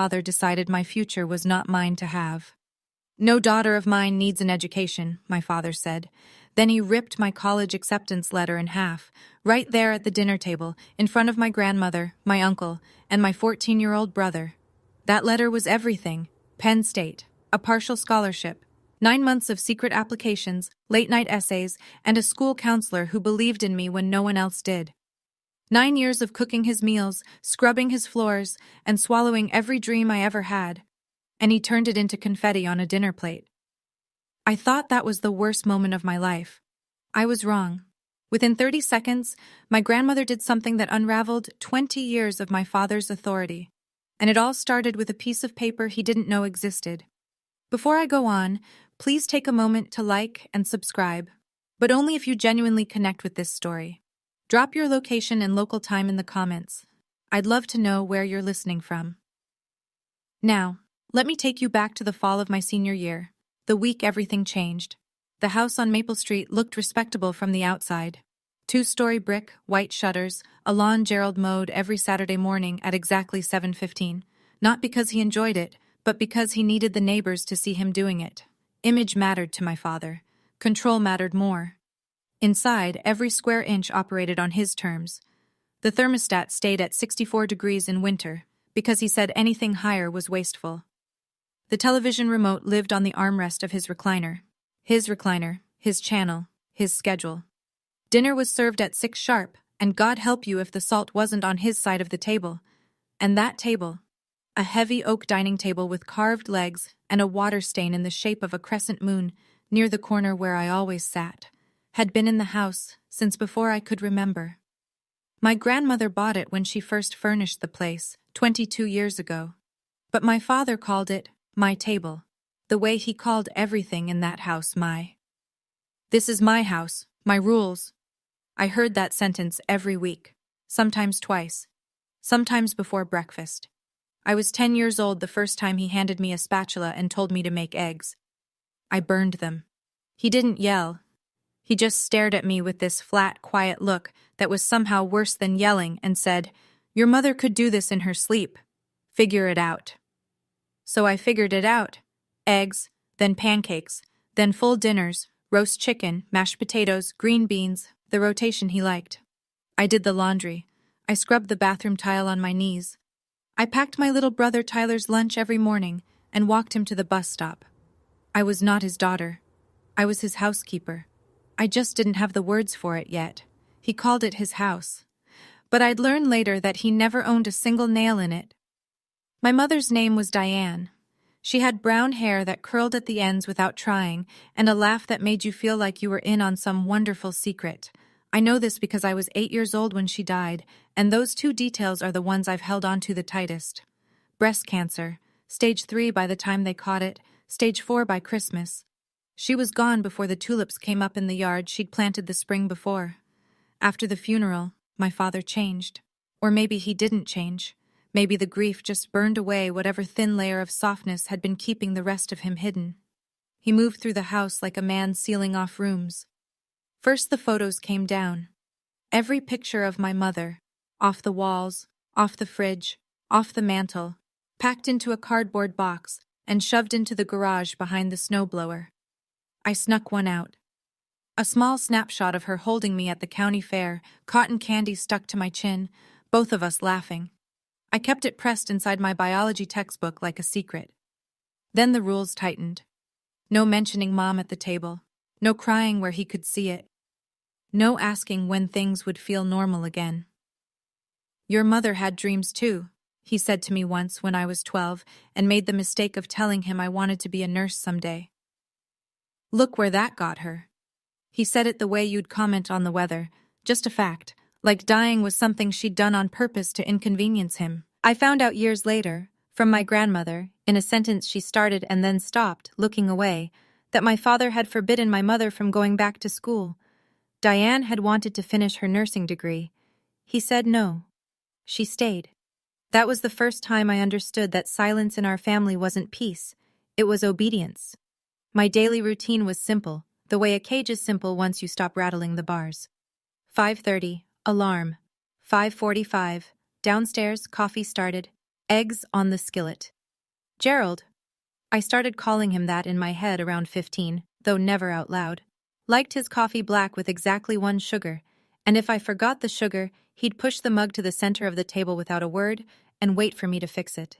father decided my future was not mine to have. "No daughter of mine needs an education," my father said. Then he ripped my college acceptance letter in half, right there at the dinner table, in front of my grandmother, my uncle, and my 14-year-old brother. That letter was everything: Penn State, a partial scholarship, 9 months of secret applications, late-night essays, and a school counselor who believed in me when no one else did. 9 years of cooking his meals, scrubbing his floors, and swallowing every dream I ever had. And he turned it into confetti on a dinner plate. I thought that was the worst moment of my life. I was wrong. Within 30 seconds, my grandmother did something that unraveled 20 years of my father's authority. And it all started with a piece of paper he didn't know existed. Before I go on, please take a moment to like and subscribe, but only if you genuinely connect with this story. Drop your location and local time in the comments. I'd love to know where you're listening from. Now, let me take you back to the fall of my senior year, the week everything changed. The house on Maple Street looked respectable from the outside. 2-story brick, white shutters, a lawn Gerald mowed every Saturday morning at exactly 7:15, not because he enjoyed it, but because he needed the neighbors to see him doing it. Image mattered to my father. Control mattered more. Inside, every square inch operated on his terms. The thermostat stayed at 64 degrees in winter, because he said anything higher was wasteful. The television remote lived on the armrest of his recliner. His channel, his schedule. Dinner was served at 6 sharp, and God help you if the salt wasn't on his side of the table. And that table, a heavy oak dining table with carved legs and a water stain in the shape of a crescent moon near the corner where I always sat, had been in the house since before I could remember. My grandmother bought it when she first furnished the place, 22 years ago. But my father called it my table, the way he called everything in that house my. "This is my house, my rules." I heard that sentence every week, sometimes twice, sometimes before breakfast. I was 10 years old the first time he handed me a spatula and told me to make eggs. I burned them. He didn't yell. He just stared at me with this flat, quiet look that was somehow worse than yelling and said, "Your mother could do this in her sleep. Figure it out." So I figured it out. Eggs, then pancakes, then full dinners, roast chicken, mashed potatoes, green beans, the rotation he liked. I did the laundry. I scrubbed the bathroom tile on my knees. I packed my little brother Tyler's lunch every morning and walked him to the bus stop. I was not his daughter. I was his housekeeper. I just didn't have the words for it yet. He called it his house. But I'd learn later that he never owned a single nail in it. My mother's name was Diane. She had brown hair that curled at the ends without trying, and a laugh that made you feel like you were in on some wonderful secret. I know this because I was 8 years old when she died, and those 2 details are the ones I've held on to the tightest. Breast cancer, stage 3 by the time they caught it, stage 4 by Christmas. She was gone before the tulips came up in the yard she'd planted the spring before. After the funeral, my father changed. Or maybe he didn't change. Maybe the grief just burned away whatever thin layer of softness had been keeping the rest of him hidden. He moved through the house like a man sealing off rooms. First the photos came down. Every picture of my mother, off the walls, off the fridge, off the mantel, packed into a cardboard box and shoved into the garage behind the snowblower. I snuck one out. A small snapshot of her holding me at the county fair, cotton candy stuck to my chin, both of us laughing. I kept it pressed inside my biology textbook like a secret. Then the rules tightened. No mentioning Mom at the table. No crying where he could see it. No asking when things would feel normal again. "Your mother had dreams too," he said to me once when I was 12 and made the mistake of telling him I wanted to be a nurse someday. "Look where that got her." He said it the way you'd comment on the weather, just a fact, like dying was something she'd done on purpose to inconvenience him. I found out years later, from my grandmother, in a sentence she started and then stopped, looking away, that my father had forbidden my mother from going back to school. Diane had wanted to finish her nursing degree. He said no. She stayed. That was the first time I understood that silence in our family wasn't peace, it was obedience. My daily routine was simple, the way a cage is simple once you stop rattling the bars. 5:30, alarm. 5:45, downstairs, coffee started. Eggs on the skillet. Gerald. I started calling him that in my head around 15, though never out loud. Liked his coffee black with exactly 1 sugar, and if I forgot the sugar, he'd push the mug to the center of the table without a word and wait for me to fix it.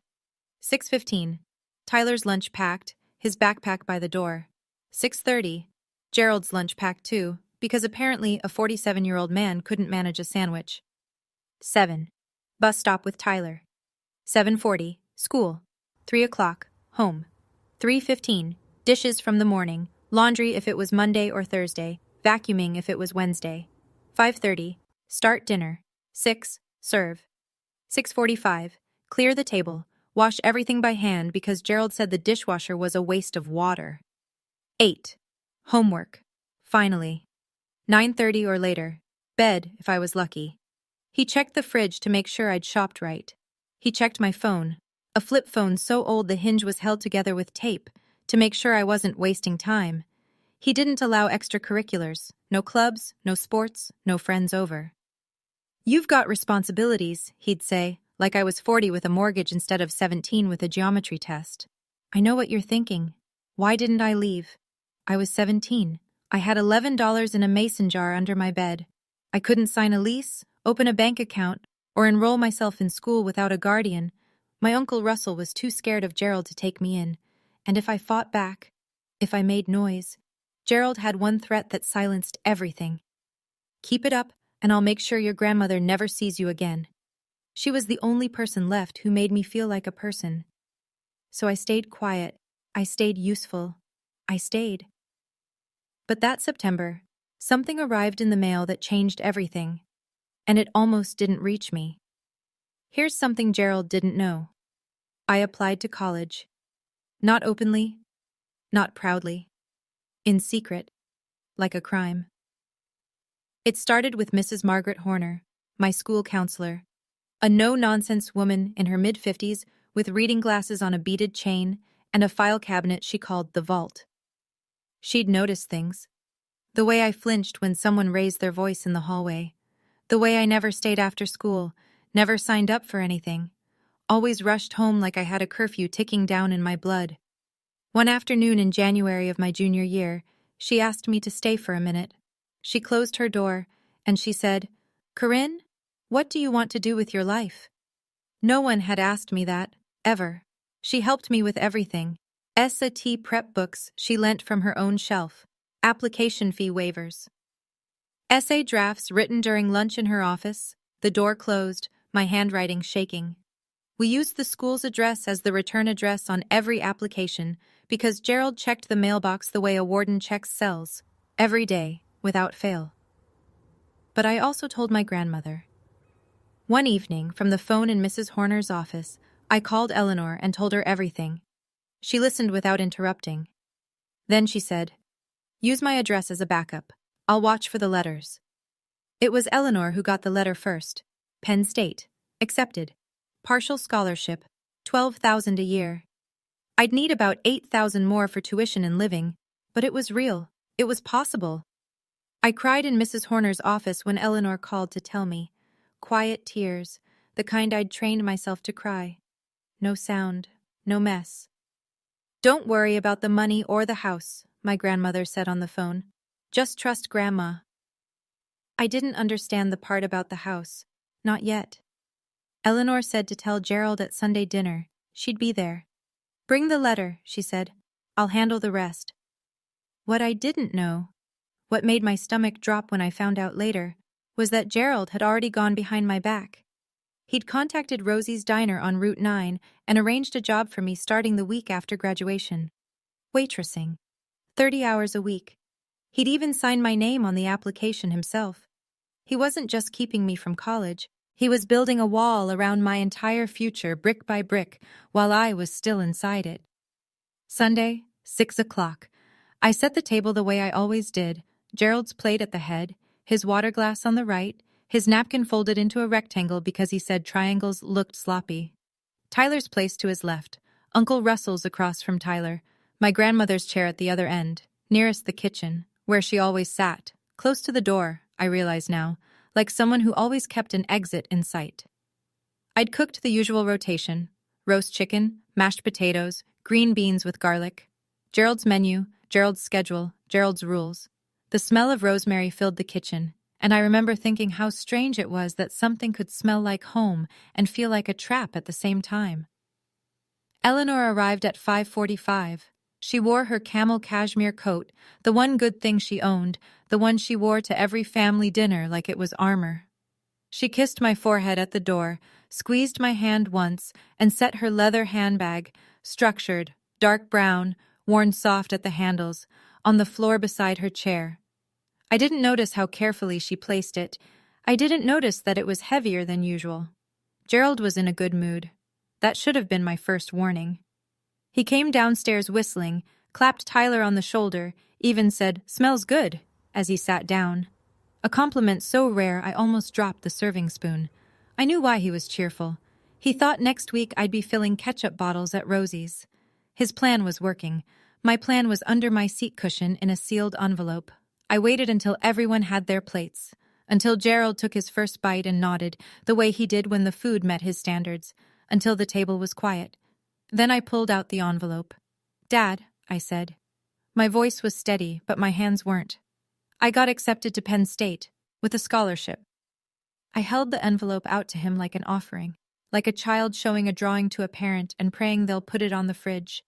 6:15. Tyler's lunch packed, his backpack by the door. 6:30. Gerald's lunch packed too, because apparently a 47-year-old man couldn't manage a sandwich. 7. Bus stop with Tyler. 7:40. School. 3 o'clock. Home. 3:15. Dishes from the morning. Laundry if it was Monday or Thursday. Vacuuming if it was Wednesday. 5:30. Start dinner. 6. Serve. 6:45. Clear the table. Wash everything by hand because Gerald said the dishwasher was a waste of water. 8. Homework. Finally. 9:30 or later. Bed if I was lucky. He checked the fridge to make sure I'd shopped right. He checked my phone. A flip phone so old the hinge was held together with tape to make sure I wasn't wasting time. He didn't allow extracurriculars. No clubs, no sports, no friends over. "You've got responsibilities," he'd say, like I was 40 with a mortgage instead of 17 with a geometry test. I know what you're thinking. Why didn't I leave? I was 17. I had $11 in a mason jar under my bed. I couldn't sign a lease, open a bank account, or enroll myself in school without a guardian. My Uncle Russell was too scared of Gerald to take me in, and if I fought back, if I made noise, Gerald had one threat that silenced everything. "Keep it up, and I'll make sure your grandmother never sees you again." She was the only person left who made me feel like a person. So I stayed quiet. I stayed useful. I stayed. But that September, something arrived in the mail that changed everything, and it almost didn't reach me. Here's something Gerald didn't know. I applied to college. Not openly, not proudly. In secret, like a crime. It started with Mrs. Margaret Horner, my school counselor, a no-nonsense woman in her mid-50s with reading glasses on a beaded chain and a file cabinet she called the vault. She'd noticed things. The way I flinched when someone raised their voice in the hallway. The way I never stayed after school, never signed up for anything. Always rushed home like I had a curfew ticking down in my blood. One afternoon in January of my junior year, she asked me to stay for a minute. She closed her door, and she said, "Corinne, what do you want to do with your life?" No one had asked me that, ever. She helped me with everything. SAT prep books she lent from her own shelf. Application fee waivers. Essay drafts written during lunch in her office, the door closed, my handwriting shaking. We used the school's address as the return address on every application because Gerald checked the mailbox the way a warden checks cells, every day, without fail. But I also told my grandmother. One evening, from the phone in Mrs. Horner's office, I called Eleanor and told her everything. She listened without interrupting. Then she said, "Use my address as a backup. I'll watch for the letters." It was Eleanor who got the letter first. Penn State. Accepted. Partial scholarship. $12,000 a year. I'd need about $8,000 more for tuition and living, but it was real. It was possible. I cried in Mrs. Horner's office when Eleanor called to tell me. Quiet tears, the kind I'd trained myself to cry. No sound, no mess. "Don't worry about the money or the house," my grandmother said on the phone. "Just trust Grandma." I didn't understand the part about the house. Not yet. Eleanor said to tell Gerald at Sunday dinner. She'd be there. "Bring the letter," she said. "I'll handle the rest." What I didn't know, what made my stomach drop when I found out later, was that Gerald had already gone behind my back. He'd contacted Rosie's Diner on Route 9 and arranged a job for me starting the week after graduation. Waitressing. 30 hours a week. He'd even signed my name on the application himself. He wasn't just keeping me from college. He was building a wall around my entire future brick by brick while I was still inside it. Sunday, 6 o'clock. I set the table the way I always did, Gerald's plate at the head, his water glass on the right, his napkin folded into a rectangle because he said triangles looked sloppy. Tyler's place to his left, Uncle Russell's across from Tyler, my grandmother's chair at the other end, nearest the kitchen, where she always sat, close to the door, I realize now, like someone who always kept an exit in sight. I'd cooked the usual rotation, roast chicken, mashed potatoes, green beans with garlic. Gerald's menu, Gerald's schedule, Gerald's rules. The smell of rosemary filled the kitchen, and I remember thinking how strange it was that something could smell like home and feel like a trap at the same time. Eleanor arrived at 5:45. She wore her camel cashmere coat, the one good thing she owned, the one she wore to every family dinner like it was armor. She kissed my forehead at the door, squeezed my hand once, and set her leather handbag, structured, dark brown, worn soft at the handles, on the floor beside her chair. I didn't notice how carefully she placed it. I didn't notice that it was heavier than usual. Gerald was in a good mood. That should have been my first warning. He came downstairs whistling, clapped Tyler on the shoulder, even said, "Smells good," as he sat down. A compliment so rare I almost dropped the serving spoon. I knew why he was cheerful. He thought next week I'd be filling ketchup bottles at Rosie's. His plan was working. My plan was under my seat cushion in a sealed envelope. I waited until everyone had their plates, until Gerald took his first bite and nodded, the way he did when the food met his standards, until the table was quiet. Then I pulled out the envelope. "Dad," I said. My voice was steady, but my hands weren't. "I got accepted to Penn State, with a scholarship." I held the envelope out to him like an offering, like a child showing a drawing to a parent and praying they'll put it on the fridge.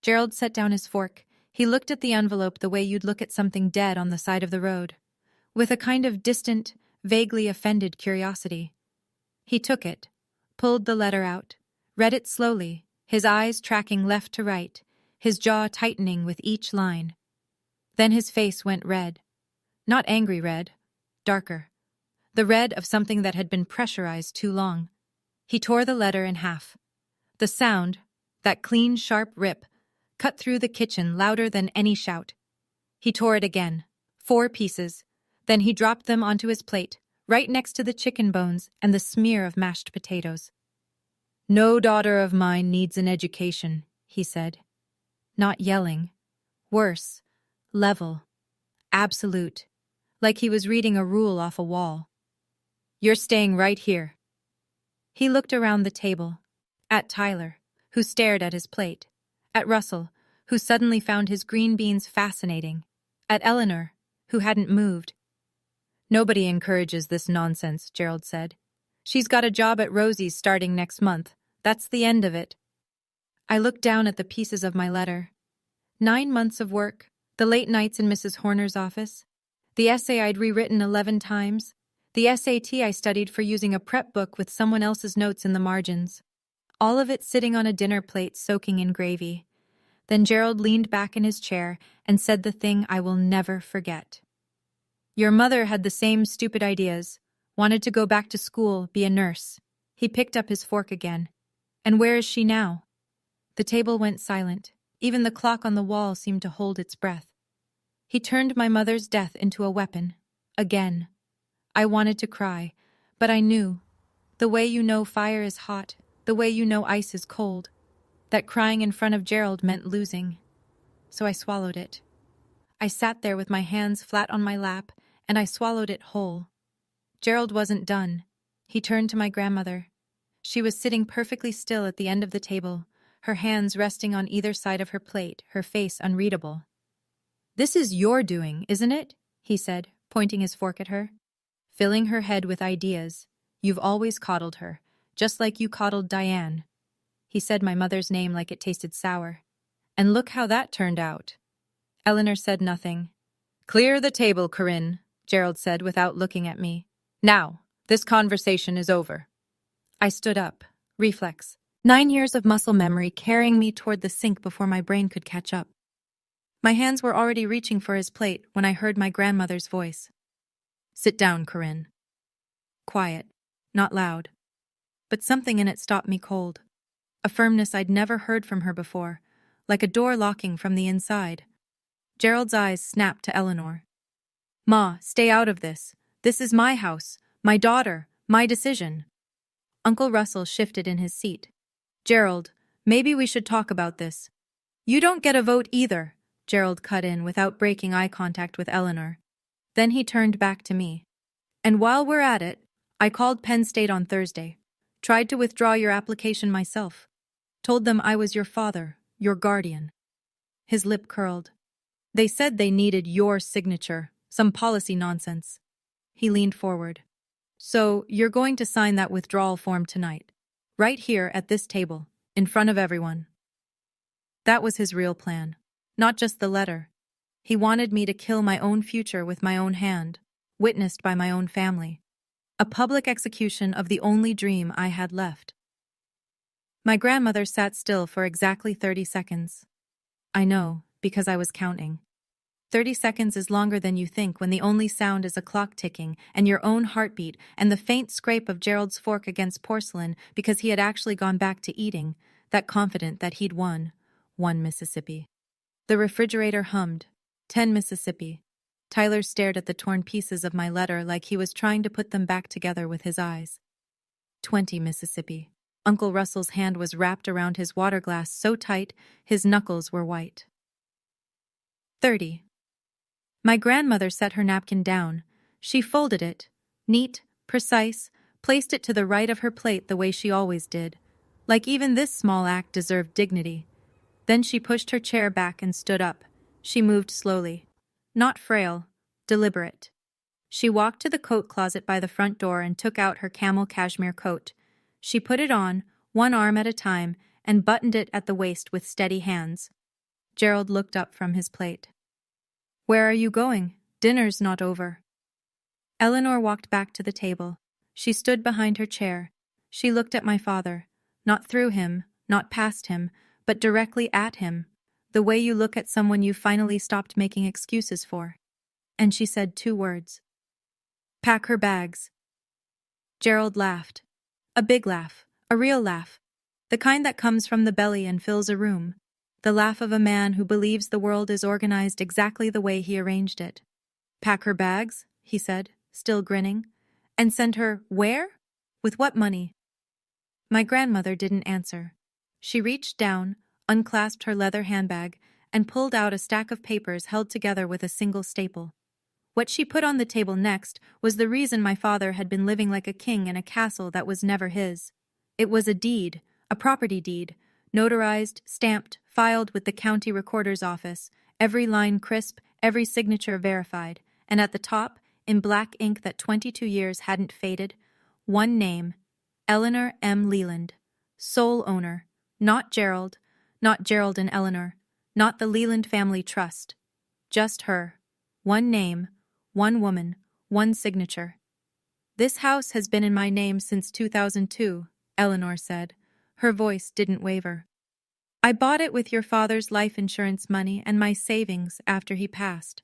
Gerald set down his fork. He looked at the envelope the way you'd look at something dead on the side of the road, with a kind of distant, vaguely offended curiosity. He took it, pulled the letter out, read it slowly, his eyes tracking left to right, his jaw tightening with each line. Then his face went red. Not angry red, darker. The red of something that had been pressurized too long. He tore the letter in half. The sound, that clean, sharp rip, cut through the kitchen louder than any shout. He tore it again, 4 pieces. Then he dropped them onto his plate, right next to the chicken bones and the smear of mashed potatoes. "No daughter of mine needs an education," he said. Not yelling. Worse. Level. Absolute. Like he was reading a rule off a wall. "You're staying right here." He looked around the table. At Tyler, who stared at his plate. At Russell, who suddenly found his green beans fascinating. At Eleanor, who hadn't moved. "Nobody encourages this nonsense," Gerald said. "She's got a job at Rosie's starting next month. That's the end of it." I looked down at the pieces of my letter. 9 months of work, the late nights in Mrs. Horner's office, the essay I'd rewritten 11 times, the SAT I studied for using a prep book with someone else's notes in the margins. All of it sitting on a dinner plate soaking in gravy. Then Gerald leaned back in his chair and said the thing I will never forget. "Your mother had the same stupid ideas. Wanted to go back to school, be a nurse." He picked up his fork again. "And where is she now?" The table went silent. Even the clock on the wall seemed to hold its breath. He turned my mother's death into a weapon. Again. I wanted to cry, but I knew. The way you know fire is hot, the way you know ice is cold. That crying in front of Gerald meant losing. So I swallowed it. I sat there with my hands flat on my lap, and I swallowed it whole. Gerald wasn't done. He turned to my grandmother. She was sitting perfectly still at the end of the table, her hands resting on either side of her plate, her face unreadable. "This is your doing, isn't it?" he said, pointing his fork at her. "Filling her head with ideas. You've always coddled her, just like you coddled Diane." He said my mother's name like it tasted sour. "And look how that turned out." Eleanor said nothing. "Clear the table, Corinne," Gerald said without looking at me. "Now, this conversation is over." I stood up. Reflex. 9 years of muscle memory carrying me toward the sink before my brain could catch up. My hands were already reaching for his plate when I heard my grandmother's voice. "Sit down, Corinne." Quiet. Not loud. But something in it stopped me cold. A firmness I'd never heard from her before, like a door locking from the inside. Gerald's eyes snapped to Eleanor. "Ma, stay out of this. This is my house, my daughter, my decision." Uncle Russell shifted in his seat. "Gerald, maybe we should talk about this." "You don't get a vote either," Gerald cut in without breaking eye contact with Eleanor. Then he turned back to me. "And while we're at it, I called Penn State on Thursday. Tried to withdraw your application myself. Told them I was your father, your guardian. His lip curled. They said they needed your signature, some policy nonsense. He leaned forward. So, you're going to sign that withdrawal form tonight. Right here at this table, in front of everyone. That was his real plan. Not just the letter. He wanted me to kill my own future with my own hand, witnessed by my own family. A public execution of the only dream I had left. My grandmother sat still for exactly 30 seconds. I know, because I was counting. 30 seconds is longer than you think when the only sound is a clock ticking and your own heartbeat and the faint scrape of Gerald's fork against porcelain because he had actually gone back to eating, that confident that he'd won. 1 Mississippi. The refrigerator hummed. 10 Mississippi. Tyler stared at the torn pieces of my letter like he was trying to put them back together with his eyes. 20 Mississippi. Uncle Russell's hand was wrapped around his water glass so tight his knuckles were white. 30. My grandmother set her napkin down. She folded it, neat, precise, placed it to the right of her plate the way she always did, like even this small act deserved dignity. Then she pushed her chair back and stood up. She moved slowly. Not frail, deliberate. She walked to the coat closet by the front door and took out her camel cashmere coat. She put it on, one arm at a time, and buttoned it at the waist with steady hands. Gerald looked up from his plate. Where are you going? Dinner's not over. Eleanor walked back to the table. She stood behind her chair. She looked at my father, not through him, not past him, but directly at him, the way you look at someone you finally stopped making excuses for. And she said 2 words. Pack her bags. Gerald laughed. A big laugh, a real laugh, the kind that comes from the belly and fills a room. The laugh of a man who believes the world is organized exactly the way he arranged it. Pack her bags, he said, still grinning. And send her where? With what money? My grandmother didn't answer. She reached down, unclasped her leather handbag, and pulled out a stack of papers held together with a single staple. What she put on the table next was the reason my father had been living like a king in a castle that was never his. It was a deed, a property deed, notarized, stamped, filed with the county recorder's office, every line crisp, every signature verified, and at the top, in black ink that 22 years hadn't faded, one name, Eleanor M. Leland, sole owner, not Gerald and Eleanor, not the Leland Family Trust, just her, one name, one woman, one signature. This house has been in my name since 2002, Eleanor said. Her voice didn't waver. I bought it with your father's life insurance money and my savings after he passed.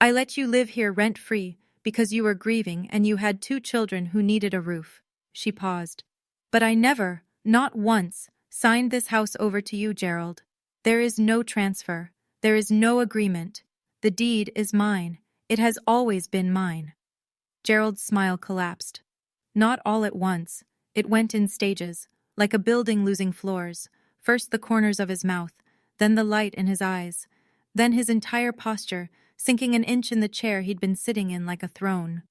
I let you live here rent-free because you were grieving and you had 2 children who needed a roof. She paused. But I never, not once, signed this house over to you, Gerald. There is no transfer. There is no agreement. The deed is mine. It has always been mine. Gerald's smile collapsed. Not all at once. It went in stages, like a building losing floors. First the corners of his mouth, then the light in his eyes, then his entire posture, sinking an inch in the chair he'd been sitting in like a throne.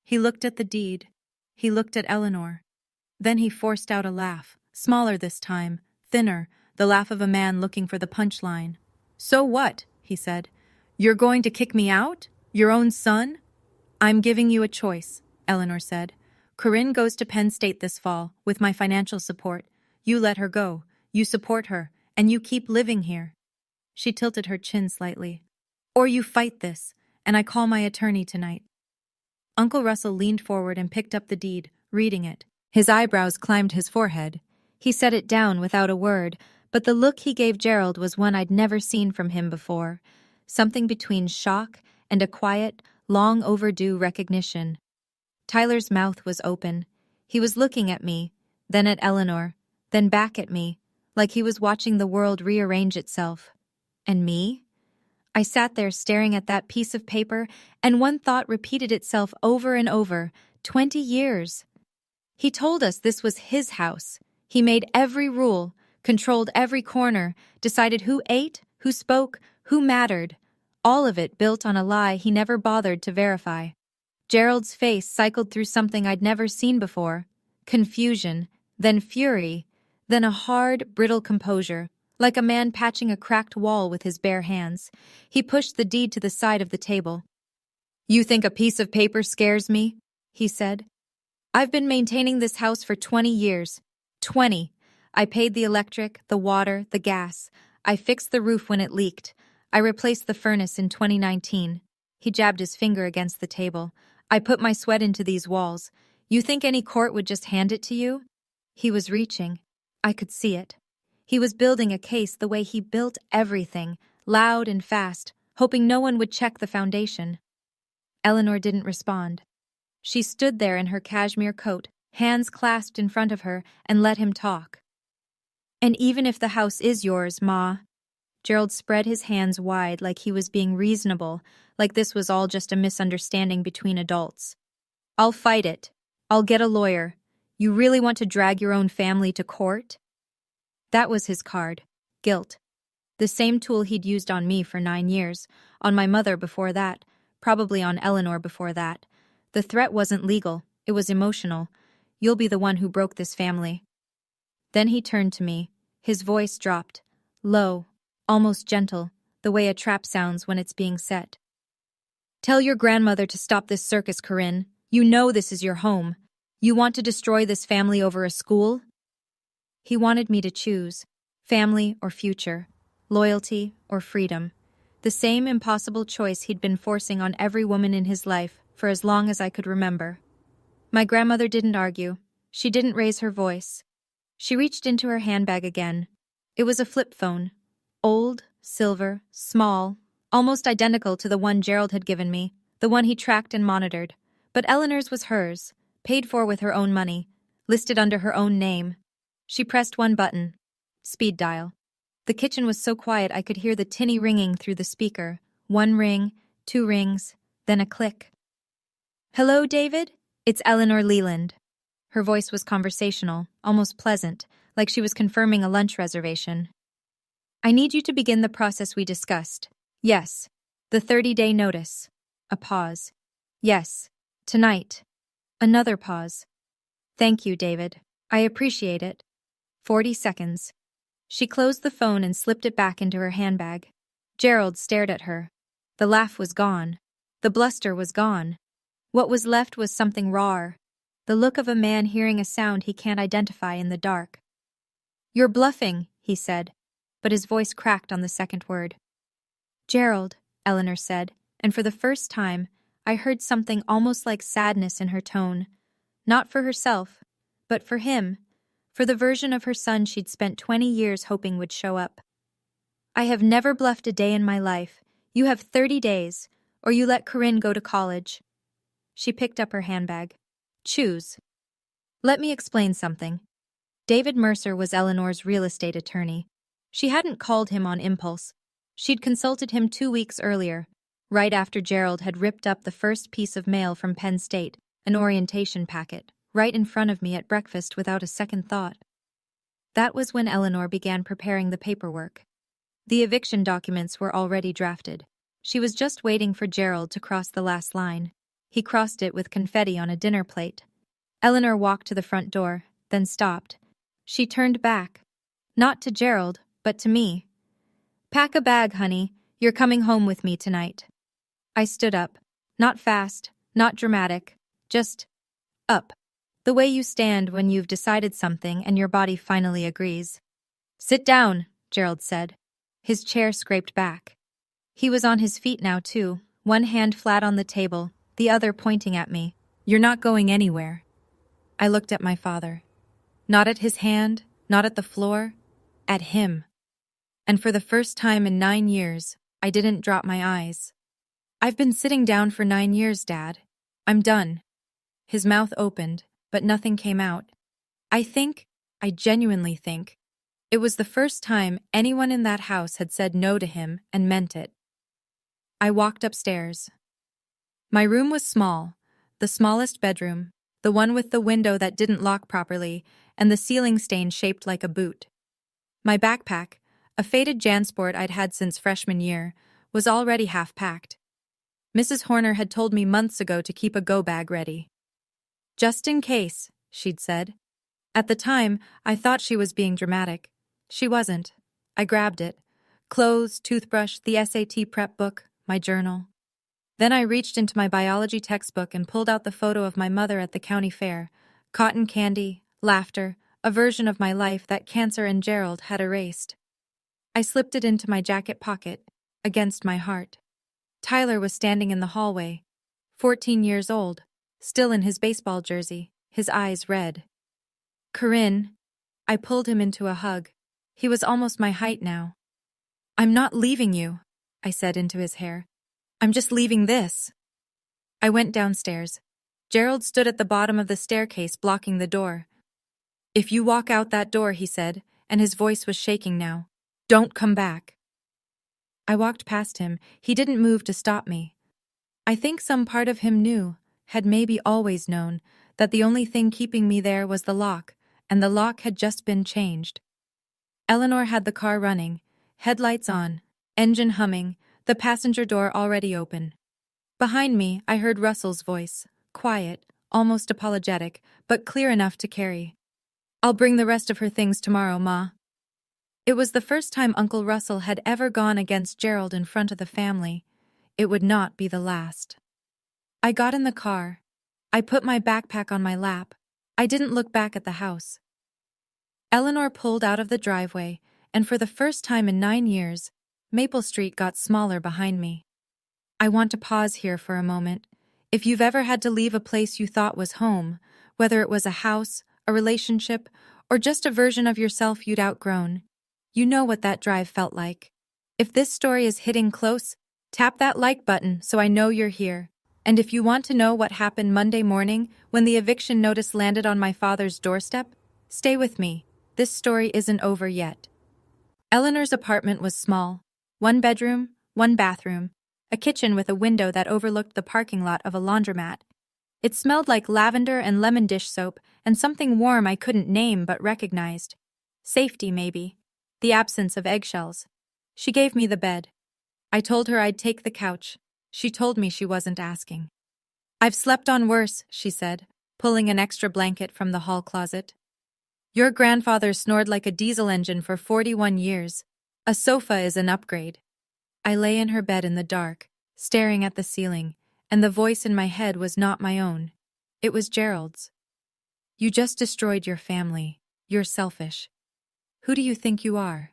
He looked at the deed. He looked at Eleanor. Then he forced out a laugh, smaller this time, thinner, the laugh of a man looking for the punchline. So what? He said. You're going to kick me out? Your own son? I'm giving you a choice, Eleanor said. Corinne goes to Penn State this fall, with my financial support. You let her go. You support her, and you keep living here. She tilted her chin slightly. Or you fight this, and I call my attorney tonight. Uncle Russell leaned forward and picked up the deed, reading it. His eyebrows climbed his forehead. He set it down without a word, but the look he gave Gerald was one I'd never seen from him before, something between shock and a quiet, long overdue recognition. Tyler's mouth was open. He was looking at me, then at Eleanor, then back at me, like he was watching the world rearrange itself. And me? I sat there staring at that piece of paper, and one thought repeated itself over and over. 20 years. He told us this was his house. He made every rule, controlled every corner, decided who ate, who spoke, who mattered. All of it built on a lie he never bothered to verify. Gerald's face cycled through something I'd never seen before. Confusion, then fury, Then a hard, brittle composure, like a man patching a cracked wall with his bare hands. He pushed the deed to the side of the table. "You think a piece of paper scares me?" he said. "I've been maintaining this house for 20 years. 20. I paid the electric, the water, the gas. I fixed the roof when it leaked. I replaced the furnace in 2019. He jabbed his finger against the table. I put my sweat into these walls. You think any court would just hand it to you?" He was reaching. I could see it. He was building a case the way he built everything, loud and fast, hoping no one would check the foundation. Eleanor didn't respond. She stood there in her cashmere coat, hands clasped in front of her, and let him talk. "And even if the house is yours, Ma," Gerald spread his hands wide like he was being reasonable, like this was all just a misunderstanding between adults. "I'll fight it. I'll get a lawyer. You really want to drag your own family to court?" That was his card. Guilt. The same tool he'd used on me for 9 years, on my mother before that, probably on Eleanor before that. The threat wasn't legal, it was emotional. "You'll be the one who broke this family." Then he turned to me. His voice dropped, low, almost gentle, the way a trap sounds when it's being set. "Tell your grandmother to stop this circus, Corinne. You know this is your home. You want to destroy this family over a school?" He wanted me to choose, family or future, loyalty or freedom. The same impossible choice he'd been forcing on every woman in his life for as long as I could remember. My grandmother didn't argue. She didn't raise her voice. She reached into her handbag again. It was a flip phone. Old, silver, small, almost identical to the one Gerald had given me, the one he tracked and monitored. But Eleanor's was hers, paid for with her own money, listed under her own name. She pressed one button. Speed dial. The kitchen was so quiet I could hear the tinny ringing through the speaker. 1 ring, 2 rings, then a click. "Hello, David? It's Eleanor Leland." Her voice was conversational, almost pleasant, like she was confirming a lunch reservation. "I need you to begin the process we discussed. Yes. The 30-day notice." A pause. "Yes. Tonight." Another pause. "Thank you, David. I appreciate it." 40 seconds. She closed the phone and slipped it back into her handbag. Gerald stared at her. The laugh was gone. The bluster was gone. What was left was something rawer. The look of a man hearing a sound he can't identify in the dark. "You're bluffing," he said, but his voice cracked on the second word. "Gerald," Eleanor said, and for the first time, I heard something almost like sadness in her tone. Not for herself, but for him, for the version of her son she'd spent 20 years hoping would show up. "I have never bluffed a day in my life. You have 30 days, or you let Corinne go to college." She picked up her handbag. "Choose." "Let me explain something." David Mercer was Eleanor's real estate attorney. She hadn't called him on impulse. She'd consulted him 2 weeks earlier, right after Gerald had ripped up the first piece of mail from Penn State, an orientation packet, right in front of me at breakfast without a second thought. That was when Eleanor began preparing the paperwork. The eviction documents were already drafted. She was just waiting for Gerald to cross the last line. He crossed it with confetti on a dinner plate. Eleanor walked to the front door, then stopped. She turned back. Not to Gerald, but to me. "Pack a bag, honey. You're coming home with me tonight." I stood up. Not fast, not dramatic, just up. The way you stand when you've decided something and your body finally agrees. "Sit down," Gerald said. His chair scraped back. He was on his feet now, too, one hand flat on the table, the other pointing at me. "You're not going anywhere." I looked at my father. Not at his hand, not at the floor, at him. And for the first time in 9 years, I didn't drop my eyes. "I've been sitting down for 9 years, Dad. I'm done." His mouth opened, but nothing came out. I genuinely think, it was the first time anyone in that house had said no to him and meant it. I walked upstairs. My room was small, the smallest bedroom, the one with the window that didn't lock properly, and the ceiling stain shaped like a boot. My backpack, a faded JanSport I'd had since freshman year, was already half packed. Mrs. Horner had told me months ago to keep a go bag ready. "Just in case," she'd said. At the time, I thought she was being dramatic. She wasn't. I grabbed it. Clothes, toothbrush, the SAT prep book, my journal. Then I reached into my biology textbook and pulled out the photo of my mother at the county fair. Cotton candy, laughter, a version of my life that Cancer and Gerald had erased. I slipped it into my jacket pocket, against my heart. Tyler was standing in the hallway, 14 years old, still in his baseball jersey, his eyes red. Corinne. I pulled him into a hug. He was almost my height now. I'm not leaving you, I said into his hair. I'm just leaving this. I went downstairs. Gerald stood at the bottom of the staircase blocking the door. If you walk out that door, he said, and his voice was shaking now, don't come back. I walked past him. He didn't move to stop me. I think some part of him knew, had maybe always known, that the only thing keeping me there was the lock, and the lock had just been changed. Eleanor had the car running, headlights on, engine humming, the passenger door already open. Behind me, I heard Russell's voice, quiet, almost apologetic, but clear enough to carry. I'll bring the rest of her things tomorrow, Ma. It was the first time Uncle Russell had ever gone against Gerald in front of the family. It would not be the last. I got in the car. I put my backpack on my lap. I didn't look back at the house. Eleanor pulled out of the driveway, and for the first time in 9 years, Maple Street got smaller behind me. I want to pause here for a moment. If you've ever had to leave a place you thought was home, whether it was a house, a relationship, or just a version of yourself you'd outgrown, you know what that drive felt like. If this story is hitting close, tap that like button so I know you're here. And if you want to know what happened Monday morning when the eviction notice landed on my father's doorstep, stay with me. This story isn't over yet. Eleanor's apartment was small. 1 bedroom, 1 bathroom, a kitchen with a window that overlooked the parking lot of a laundromat. It smelled like lavender and lemon dish soap and something warm I couldn't name but recognized. Safety, maybe. The absence of eggshells. She gave me the bed. I told her I'd take the couch. She told me she wasn't asking. I've slept on worse, she said, pulling an extra blanket from the hall closet. Your grandfather snored like a diesel engine for 41 years. A sofa is an upgrade. I lay in her bed in the dark, staring at the ceiling, and the voice in my head was not my own. It was Gerald's. You just destroyed your family. You're selfish. Who do you think you are?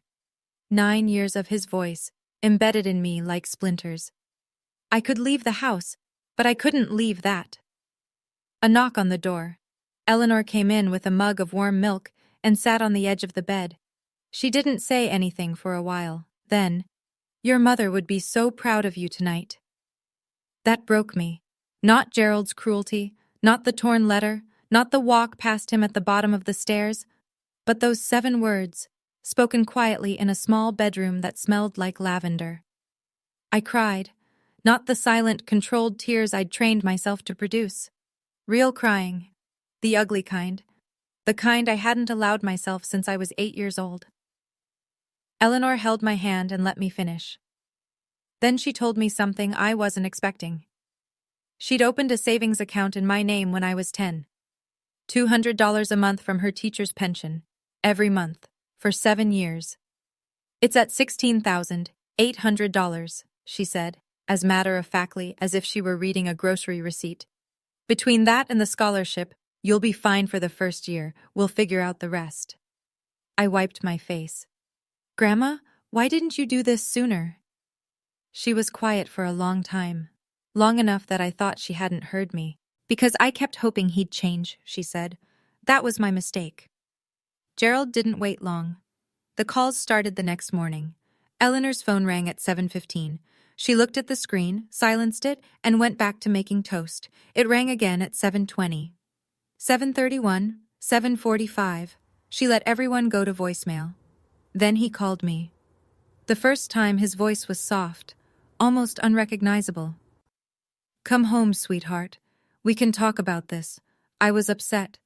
9 years of his voice, embedded in me like splinters. I could leave the house, but I couldn't leave that. A knock on the door. Eleanor came in with a mug of warm milk and sat on the edge of the bed. She didn't say anything for a while. Then, your mother would be so proud of you tonight. That broke me. Not Gerald's cruelty, not the torn letter, not the walk past him at the bottom of the stairs, but those 7 words, spoken quietly in a small bedroom that smelled like lavender. I cried, not the silent, controlled tears I'd trained myself to produce. Real crying. The ugly kind. The kind I hadn't allowed myself since I was 8 years old. Eleanor held my hand and let me finish. Then she told me something I wasn't expecting. She'd opened a savings account in my name when I was 10. $200 a month from her teacher's pension, every month, for 7 years. It's at $16,800, she said, as matter-of-factly as if she were reading a grocery receipt. Between that and the scholarship, you'll be fine for the first year. We'll figure out the rest. I wiped my face. Grandma, why didn't you do this sooner? She was quiet for a long time. Long enough that I thought she hadn't heard me. Because I kept hoping he'd change, she said. That was my mistake. Gerald didn't wait long. The calls started the next morning. Eleanor's phone rang at 7:15. She looked at the screen, silenced it, and went back to making toast. It rang again at 7:20. 7:31, 7:45. She let everyone go to voicemail. Then he called me. The first time his voice was soft, almost unrecognizable. Come home, sweetheart. We can talk about this. I was upset.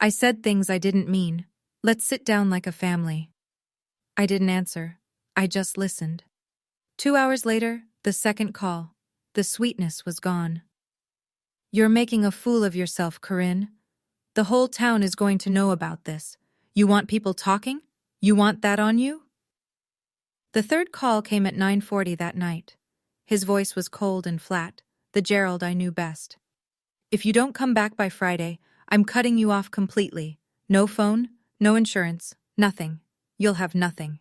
I said things I didn't mean. Let's sit down like a family. I didn't answer. I just listened. 2 hours later, the second call. The sweetness was gone. You're making a fool of yourself, Corinne. The whole town is going to know about this. You want people talking? You want that on you? The third call came at 9:40 that night. His voice was cold and flat, the Gerald I knew best. If you don't come back by Friday, I'm cutting you off completely. No phone, no insurance, nothing. You'll have nothing.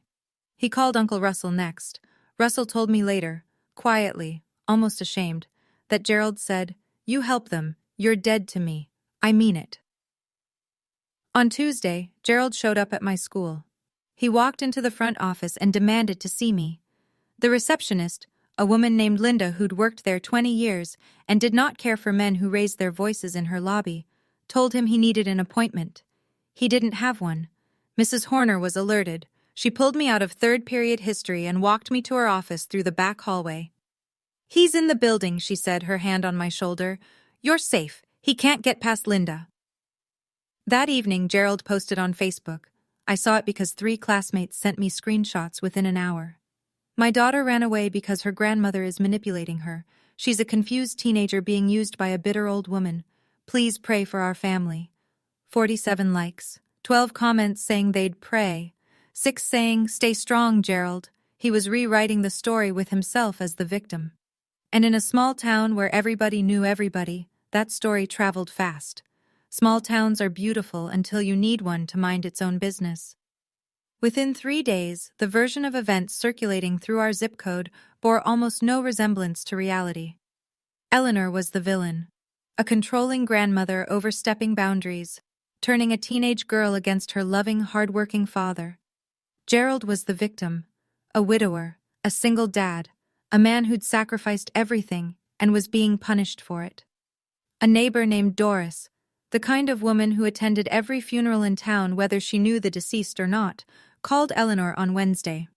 He called Uncle Russell next. Russell told me later, quietly, almost ashamed, that Gerald said, "You help them, you're dead to me. I mean it." On Tuesday, Gerald showed up at my school. He walked into the front office and demanded to see me. The receptionist, a woman named Linda who'd worked there 20 years and did not care for men who raised their voices in her lobby, told him he needed an appointment. He didn't have one. Mrs. Horner was alerted. She pulled me out of third period history and walked me to her office through the back hallway. "He's in the building," she said, her hand on my shoulder. "You're safe. He can't get past Linda." That evening, Gerald posted on Facebook. I saw it because 3 classmates sent me screenshots within an hour. My daughter ran away because her grandmother is manipulating her. She's a confused teenager being used by a bitter old woman. Please pray for our family. 47 likes. 12 comments saying they'd pray. 6 saying, "Stay strong, Gerald." He was rewriting the story with himself as the victim. And in a small town where everybody knew everybody, that story traveled fast. Small towns are beautiful until you need one to mind its own business. Within 3 days, the version of events circulating through our zip code bore almost no resemblance to reality. Eleanor was the villain, a controlling grandmother overstepping boundaries, turning a teenage girl against her loving, hard-working father. Gerald was the victim, a widower, a single dad, a man who'd sacrificed everything and was being punished for it. A neighbor named Doris, the kind of woman who attended every funeral in town whether she knew the deceased or not, called Eleanor on Wednesday.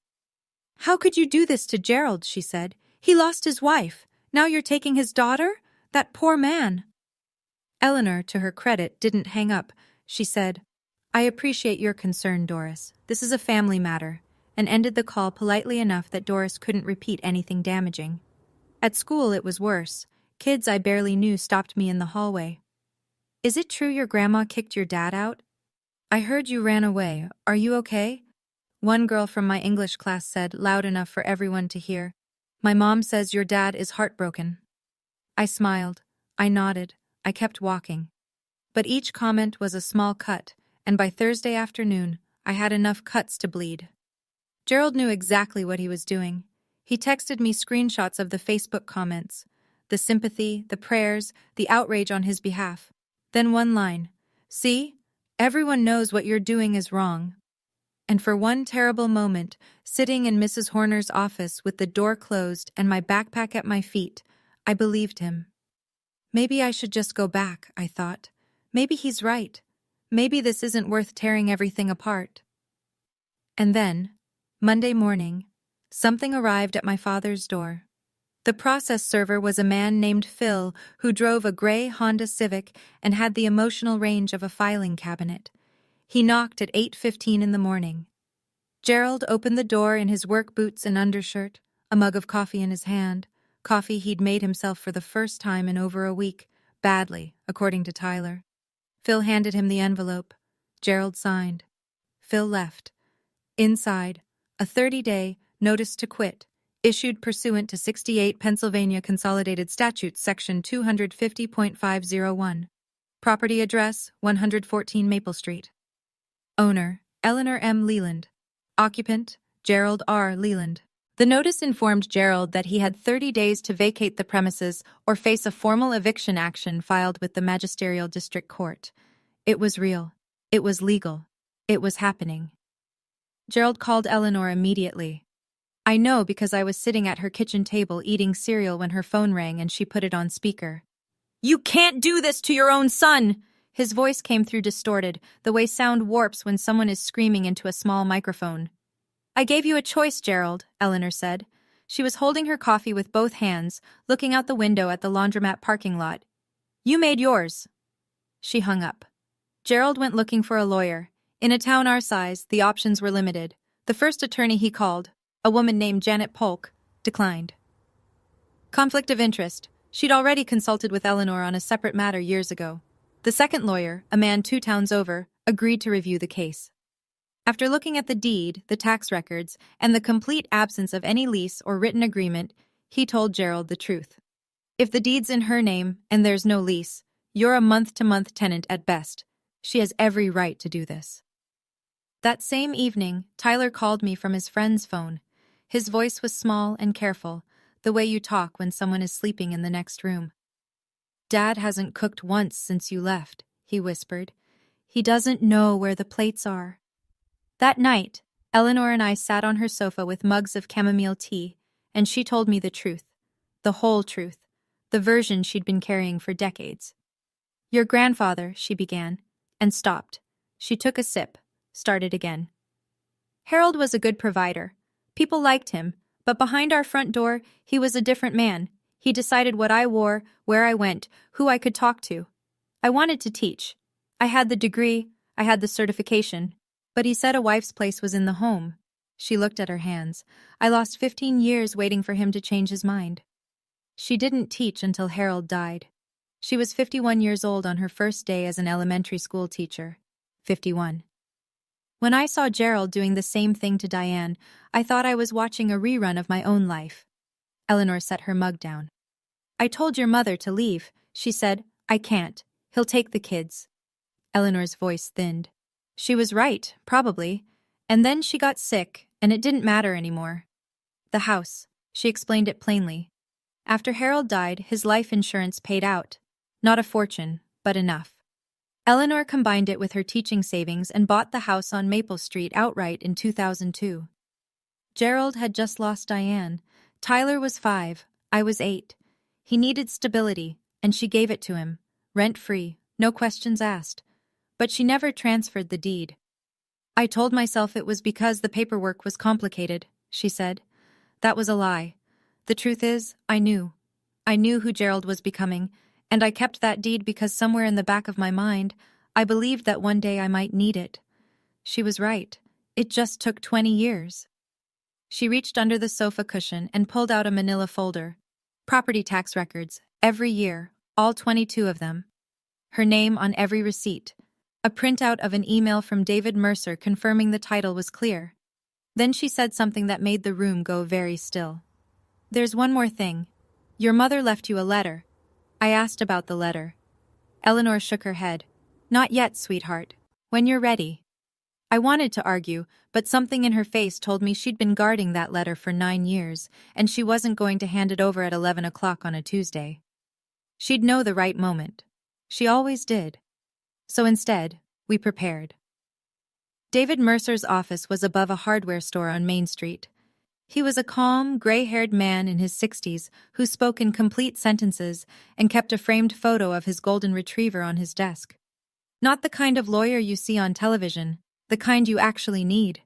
"How could you do this to Gerald?" she said. "He lost his wife. Now you're taking his daughter? That poor man." Eleanor, to her credit, didn't hang up. She said, "I appreciate your concern, Doris. This is a family matter," and ended the call politely enough that Doris couldn't repeat anything damaging. At school, it was worse. Kids I barely knew stopped me in the hallway. "Is it true your grandma kicked your dad out? I heard you ran away. Are you okay?" One girl from my English class said, loud enough for everyone to hear, "My mom says your dad is heartbroken." I smiled. I nodded. I kept walking. But each comment was a small cut, and by Thursday afternoon, I had enough cuts to bleed. Gerald knew exactly what he was doing. He texted me screenshots of the Facebook comments, the sympathy, the prayers, the outrage on his behalf. Then one line, "See? Everyone knows what you're doing is wrong." And for one terrible moment, sitting in Mrs. Horner's office with the door closed and my backpack at my feet, I believed him. Maybe I should just go back, I thought. Maybe he's right. Maybe this isn't worth tearing everything apart. And then, Monday morning, something arrived at my father's door. The process server was a man named Phil who drove a gray Honda Civic and had the emotional range of a filing cabinet. He knocked at 8:15 in the morning. Gerald opened the door in his work boots and undershirt, a mug of coffee in his hand, coffee he'd made himself for the first time in over a week, badly, according to Tyler. Phil handed him the envelope. Gerald signed. Phil left. Inside, a 30-day notice to quit, issued pursuant to 68 Pennsylvania Consolidated Statutes, Section 250.501. Property address, 114 Maple Street. Owner, Eleanor M. Leland. Occupant, Gerald R. Leland. The notice informed Gerald that he had 30 days to vacate the premises or face a formal eviction action filed with the Magisterial District Court. It was real. It was legal. It was happening. Gerald called Eleanor immediately. I know because I was sitting at her kitchen table eating cereal when her phone rang and she put it on speaker. "You can't do this to your own son!" His voice came through distorted, the way sound warps when someone is screaming into a small microphone. "I gave you a choice, Gerald," Eleanor said. She was holding her coffee with both hands, looking out the window at the laundromat parking lot. "You made yours." She hung up. Gerald went looking for a lawyer. In a town our size, the options were limited. The first attorney he called, a woman named Janet Polk, declined. Conflict of interest. She'd already consulted with Eleanor on a separate matter years ago. The second lawyer, a man 2 towns over, agreed to review the case. After looking at the deed, the tax records, and the complete absence of any lease or written agreement, he told Gerald the truth. If the deed's in her name and there's no lease, you're a month-to-month tenant at best. She has every right to do this. That same evening, Tyler called me from his friend's phone. His voice was small and careful, the way you talk when someone is sleeping in the next room. "Dad hasn't cooked once since you left," he whispered. "He doesn't know where the plates are." That night, Eleanor and I sat on her sofa with mugs of chamomile tea, and she told me the truth. The whole truth. The version she'd been carrying for decades. "Your grandfather," she began, and stopped. She took a sip, started again. "Harold was a good provider. People liked him, but behind our front door, he was a different man. He decided what I wore, where I went, who I could talk to. I wanted to teach. I had the degree, I had the certification, but he said a wife's place was in the home." She looked at her hands. "I lost 15 years waiting for him to change his mind." She didn't teach until Harold died. She was 51 years old on her first day as an elementary school teacher. 51. When I saw Gerald doing the same thing to Diane, I thought I was watching a rerun of my own life. Eleanor set her mug down. "I told your mother to leave," she said. "I can't. He'll take the kids." Eleanor's voice thinned. She was right, probably. And then she got sick, and it didn't matter anymore. "The house," she explained it plainly. After Harold died, his life insurance paid out. Not a fortune, but enough. Eleanor combined it with her teaching savings and bought the house on Maple Street outright in 2002. Gerald had just lost Diane. Tyler was 5, I was 8. He needed stability, and she gave it to him, rent-free, no questions asked. But she never transferred the deed. "I told myself it was because the paperwork was complicated," she said. "That was a lie. The truth is, I knew. I knew who Gerald was becoming, and I kept that deed because somewhere in the back of my mind, I believed that one day I might need it." She was right. It just took 20 years. She reached under the sofa cushion and pulled out a manila folder. Property tax records, every year, all 22 of them. Her name on every receipt. A printout of an email from David Mercer confirming the title was clear. Then she said something that made the room go very still. "There's one more thing. Your mother left you a letter." I asked about the letter. Eleanor shook her head. "Not yet, sweetheart. When you're ready." I wanted to argue, but something in her face told me she'd been guarding that letter for 9 years, and she wasn't going to hand it over at 11 o'clock on a Tuesday. She'd know the right moment. She always did. So instead, we prepared. David Mercer's office was above a hardware store on Main Street. He was a calm, gray-haired man in his 60s who spoke in complete sentences and kept a framed photo of his golden retriever on his desk. Not the kind of lawyer you see on television, the kind you actually need.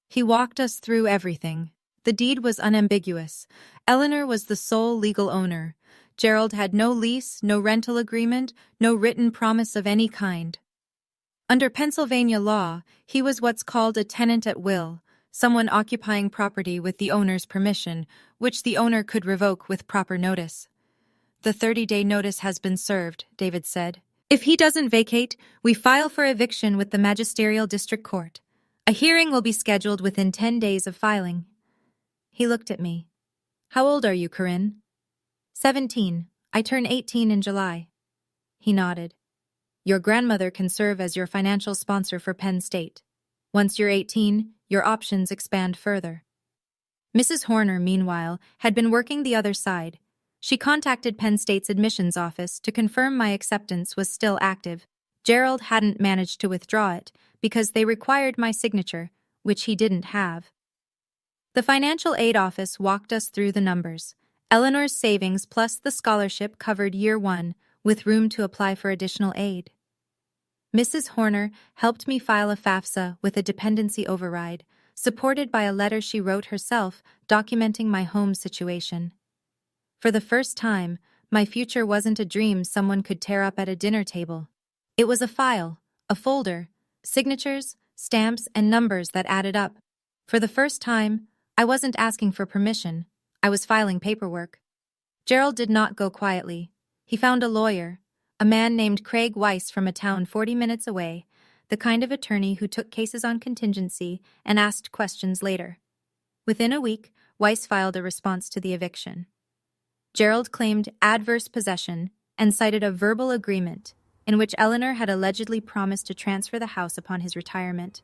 He walked us through everything. The deed was unambiguous. Eleanor was the sole legal owner. Gerald had no lease, no rental agreement, no written promise of any kind. Under Pennsylvania law, he was what's called a tenant at will, someone occupying property with the owner's permission, which the owner could revoke with proper notice. "The 30-day notice has been served," David said. "If he doesn't vacate, we file for eviction with the Magisterial District Court. A hearing will be scheduled within 10 days of filing." He looked at me. "How old are you, Corinne?" 17. I turn 18 in July." He nodded. "Your grandmother can serve as your financial sponsor for Penn State. Once you're 18, your options expand further." Mrs. Horner, meanwhile, had been working the other side. She contacted Penn State's admissions office to confirm my acceptance was still active. Gerald hadn't managed to withdraw it because they required my signature, which he didn't have. The financial aid office walked us through the numbers. Eleanor's savings plus the scholarship covered year 1, with room to apply for additional aid. Mrs. Horner helped me file a FAFSA with a dependency override, supported by a letter she wrote herself documenting my home situation. For the first time, my future wasn't a dream someone could tear up at a dinner table. It was a file, a folder, signatures, stamps, and numbers that added up. For the first time, I wasn't asking for permission. I was filing paperwork. Gerald did not go quietly. He found a lawyer, a man named Craig Weiss from a town 40 minutes away, the kind of attorney who took cases on contingency and asked questions later. Within a week, Weiss filed a response to the eviction. Gerald claimed adverse possession and cited a verbal agreement in which Eleanor had allegedly promised to transfer the house upon his retirement.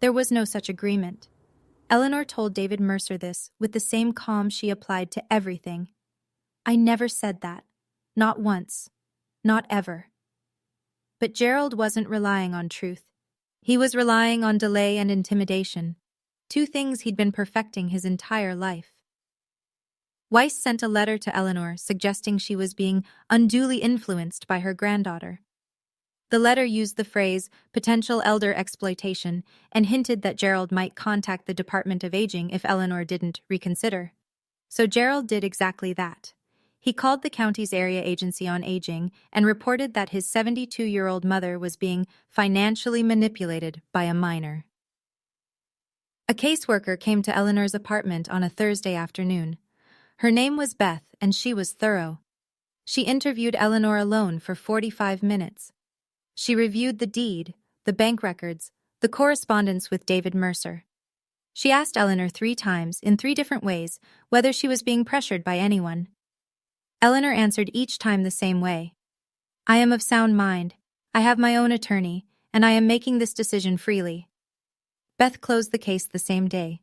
There was no such agreement. Eleanor told David Mercer this with the same calm she applied to everything. "I never said that. Not once. Not ever." But Gerald wasn't relying on truth. He was relying on delay and intimidation, two things he'd been perfecting his entire life. Weiss sent a letter to Eleanor suggesting she was being unduly influenced by her granddaughter. The letter used the phrase potential elder exploitation and hinted that Gerald might contact the Department of Aging if Eleanor didn't reconsider. So Gerald did exactly that. He called the county's area agency on aging and reported that his 72-year-old mother was being financially manipulated by a minor. A caseworker came to Eleanor's apartment on a Thursday afternoon. Her name was Beth, and she was thorough. She interviewed Eleanor alone for 45 minutes. She reviewed the deed, the bank records, the correspondence with David Mercer. She asked Eleanor 3 times, in 3 different ways, whether she was being pressured by anyone. Eleanor answered each time the same way. "I am of sound mind. I have my own attorney, and I am making this decision freely." Beth closed the case the same day.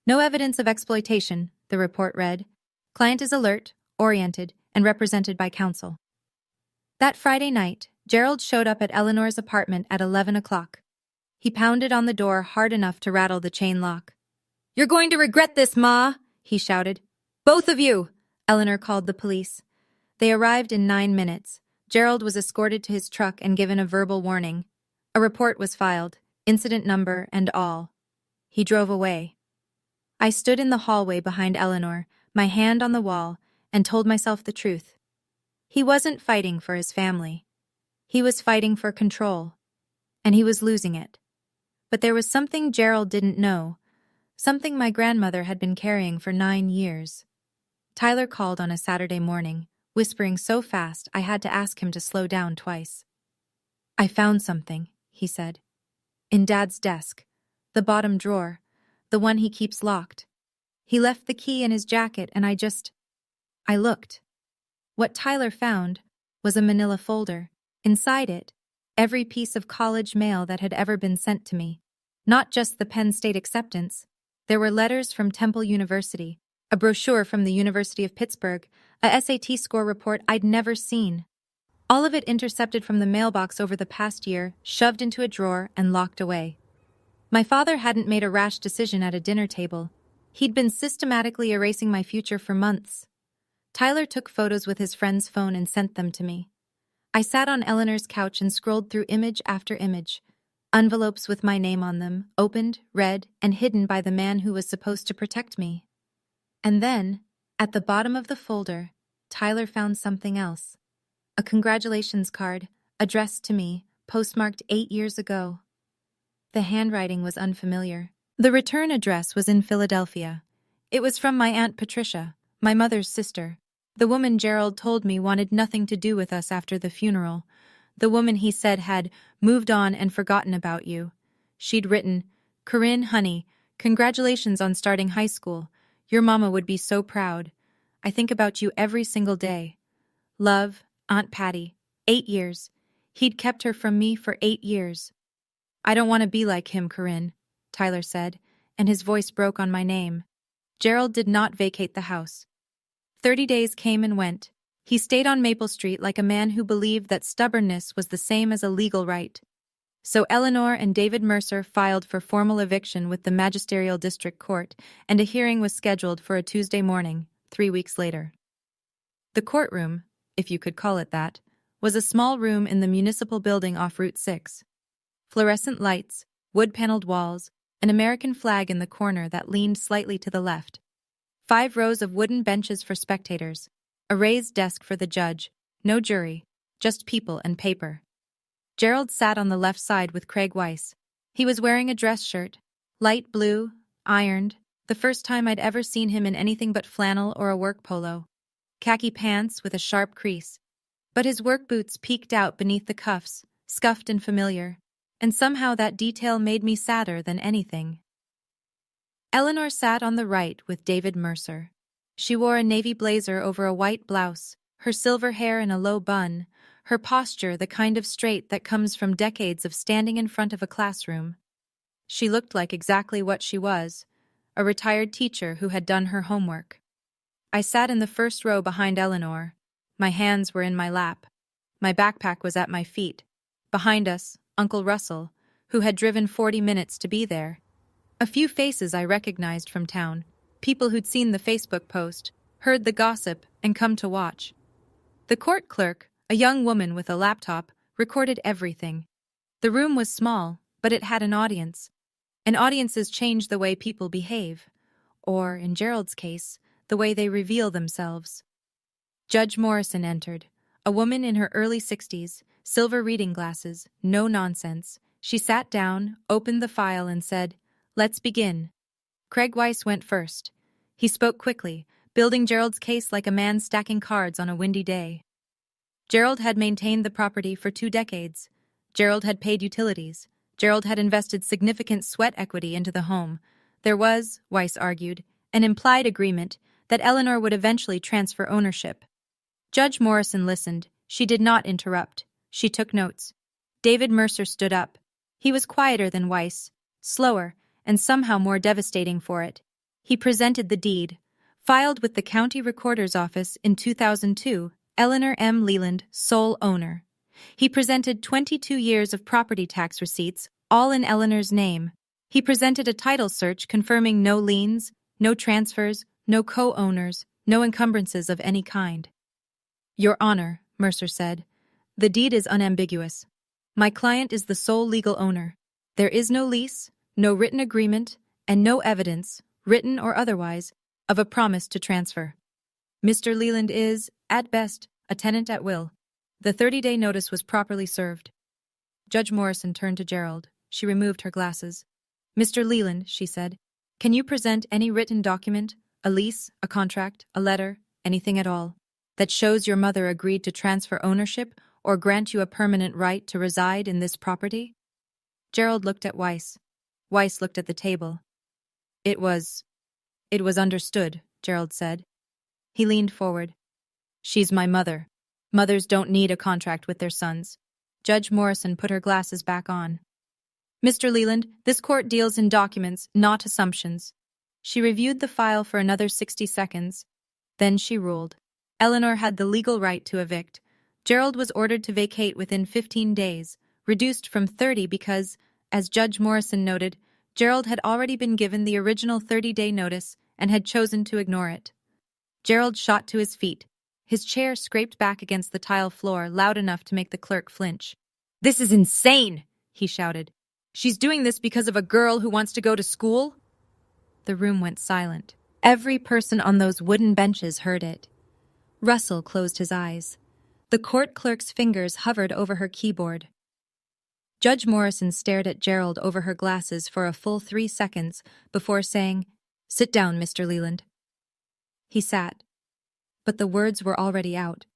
"No evidence of exploitation," the report read. "Client is alert, oriented, and represented by counsel." That Friday night, Gerald showed up at Eleanor's apartment at 11 o'clock. He pounded on the door hard enough to rattle the chain lock. "You're going to regret this, Ma!" he shouted. "Both of you!" Eleanor called the police. They arrived in 9 minutes. Gerald was escorted to his truck and given a verbal warning. A report was filed, incident number and all. He drove away. I stood in the hallway behind Eleanor, my hand on the wall, and told myself the truth. He wasn't fighting for his family. He was fighting for control, and he was losing it. But there was something Gerald didn't know, something my grandmother had been carrying for 9 years. Tyler called on a Saturday morning, whispering so fast I had to ask him to slow down twice. "I found something," he said. "In Dad's desk, the bottom drawer, the one he keeps locked. He left the key in his jacket and I looked." What Tyler found was a manila folder. Inside it, every piece of college mail that had ever been sent to me. Not just the Penn State acceptance. There were letters from Temple University, a brochure from the University of Pittsburgh, a SAT score report I'd never seen. All of it intercepted from the mailbox over the past year, shoved into a drawer and locked away. My father hadn't made a rash decision at a dinner table. He'd been systematically erasing my future for months. Tyler took photos with his friend's phone and sent them to me. I sat on Eleanor's couch and scrolled through image after image. Envelopes with my name on them, opened, read, and hidden by the man who was supposed to protect me. And then, at the bottom of the folder, Tyler found something else. A congratulations card, addressed to me, postmarked 8 years ago. The handwriting was unfamiliar. The return address was in Philadelphia. It was from my Aunt Patricia, my mother's sister. The woman Gerald told me wanted nothing to do with us after the funeral. The woman he said had moved on and forgotten about you. She'd written, "Corinne, honey, congratulations on starting high school. Your mama would be so proud. I think about you every single day. Love, Aunt Patty." 8 years. He'd kept her from me for 8 years. "I don't want to be like him, Corinne," Tyler said, and his voice broke on my name. Gerald did not vacate the house. 30 days came and went. He stayed on Maple Street like a man who believed that stubbornness was the same as a legal right. So Eleanor and David Mercer filed for formal eviction with the Magisterial District Court, and a hearing was scheduled for a Tuesday morning, 3 weeks later. The courtroom, if you could call it that, was a small room in the municipal building off Route 6. Fluorescent lights, wood-paneled walls, an American flag in the corner that leaned slightly to the left. 5 rows of wooden benches for spectators. A raised desk for the judge. No jury, just people and paper. Gerald sat on the left side with Craig Weiss. He was wearing a dress shirt, light blue, ironed, the first time I'd ever seen him in anything but flannel or a work polo. Khaki pants with a sharp crease. But his work boots peeked out beneath the cuffs, scuffed and familiar, and somehow that detail made me sadder than anything. Eleanor sat on the right with David Mercer. She wore a navy blazer over a white blouse, her silver hair in a low bun, her posture the kind of straight that comes from decades of standing in front of a classroom. She looked like exactly what she was, a retired teacher who had done her homework. I sat in the first row behind Eleanor. My hands were in my lap. My backpack was at my feet. Behind us, Uncle Russell, who had driven 40 minutes to be there. A few faces I recognized from town, people who'd seen the Facebook post, heard the gossip, and come to watch. The court clerk, a young woman with a laptop, recorded everything. The room was small, but it had an audience. And audiences change the way people behave. Or, in Gerald's case, the way they reveal themselves. Judge Morrison entered, a woman in her early 60s, silver reading glasses, no nonsense. She sat down, opened the file, and said, "Let's begin." Craig Weiss went first. He spoke quickly, building Gerald's case like a man stacking cards on a windy day. Gerald had maintained the property for 2 decades. Gerald had paid utilities. Gerald had invested significant sweat equity into the home. There was, Weiss argued, an implied agreement that Eleanor would eventually transfer ownership. Judge Morrison listened. She did not interrupt. She took notes. David Mercer stood up. He was quieter than Weiss, slower, and somehow more devastating for it. He presented the deed. Filed with the county recorder's office in 2002, Eleanor M. Leland, sole owner. He presented 22 years of property tax receipts, all in Eleanor's name. He presented a title search confirming no liens, no transfers, no co-owners, no encumbrances of any kind. "Your Honor," Mercer said, "the deed is unambiguous. My client is the sole legal owner. There is no lease, no written agreement, and no evidence, written or otherwise, of a promise to transfer. Mr. Leland is, at best, a tenant at will. The 30-day notice was properly served." Judge Morrison turned to Gerald. She removed her glasses. "Mr. Leland," she said, "can you present any written document, a lease, a contract, a letter, anything at all, that shows your mother agreed to transfer ownership or grant you a permanent right to reside in this property?" Gerald looked at Weiss. Weiss looked at the table. It was understood," Gerald said. He leaned forward. "She's my mother. Mothers don't need a contract with their sons." Judge Morrison put her glasses back on. "Mr. Leland, this court deals in documents, not assumptions." She reviewed the file for another 60 seconds. Then she ruled. Eleanor had the legal right to evict. Gerald was ordered to vacate within 15 days, reduced from 30 because, as Judge Morrison noted, Gerald had already been given the original 30-day notice and had chosen to ignore it. Gerald shot to his feet. His chair scraped back against the tile floor loud enough to make the clerk flinch. "This is insane!" he shouted. "She's doing this because of a girl who wants to go to school?" The room went silent. Every person on those wooden benches heard it. Russell closed his eyes. The court clerk's fingers hovered over her keyboard. Judge Morrison stared at Gerald over her glasses for a full 3 seconds before saying, "Sit down, Mr. Leland." He sat. But the words were already out.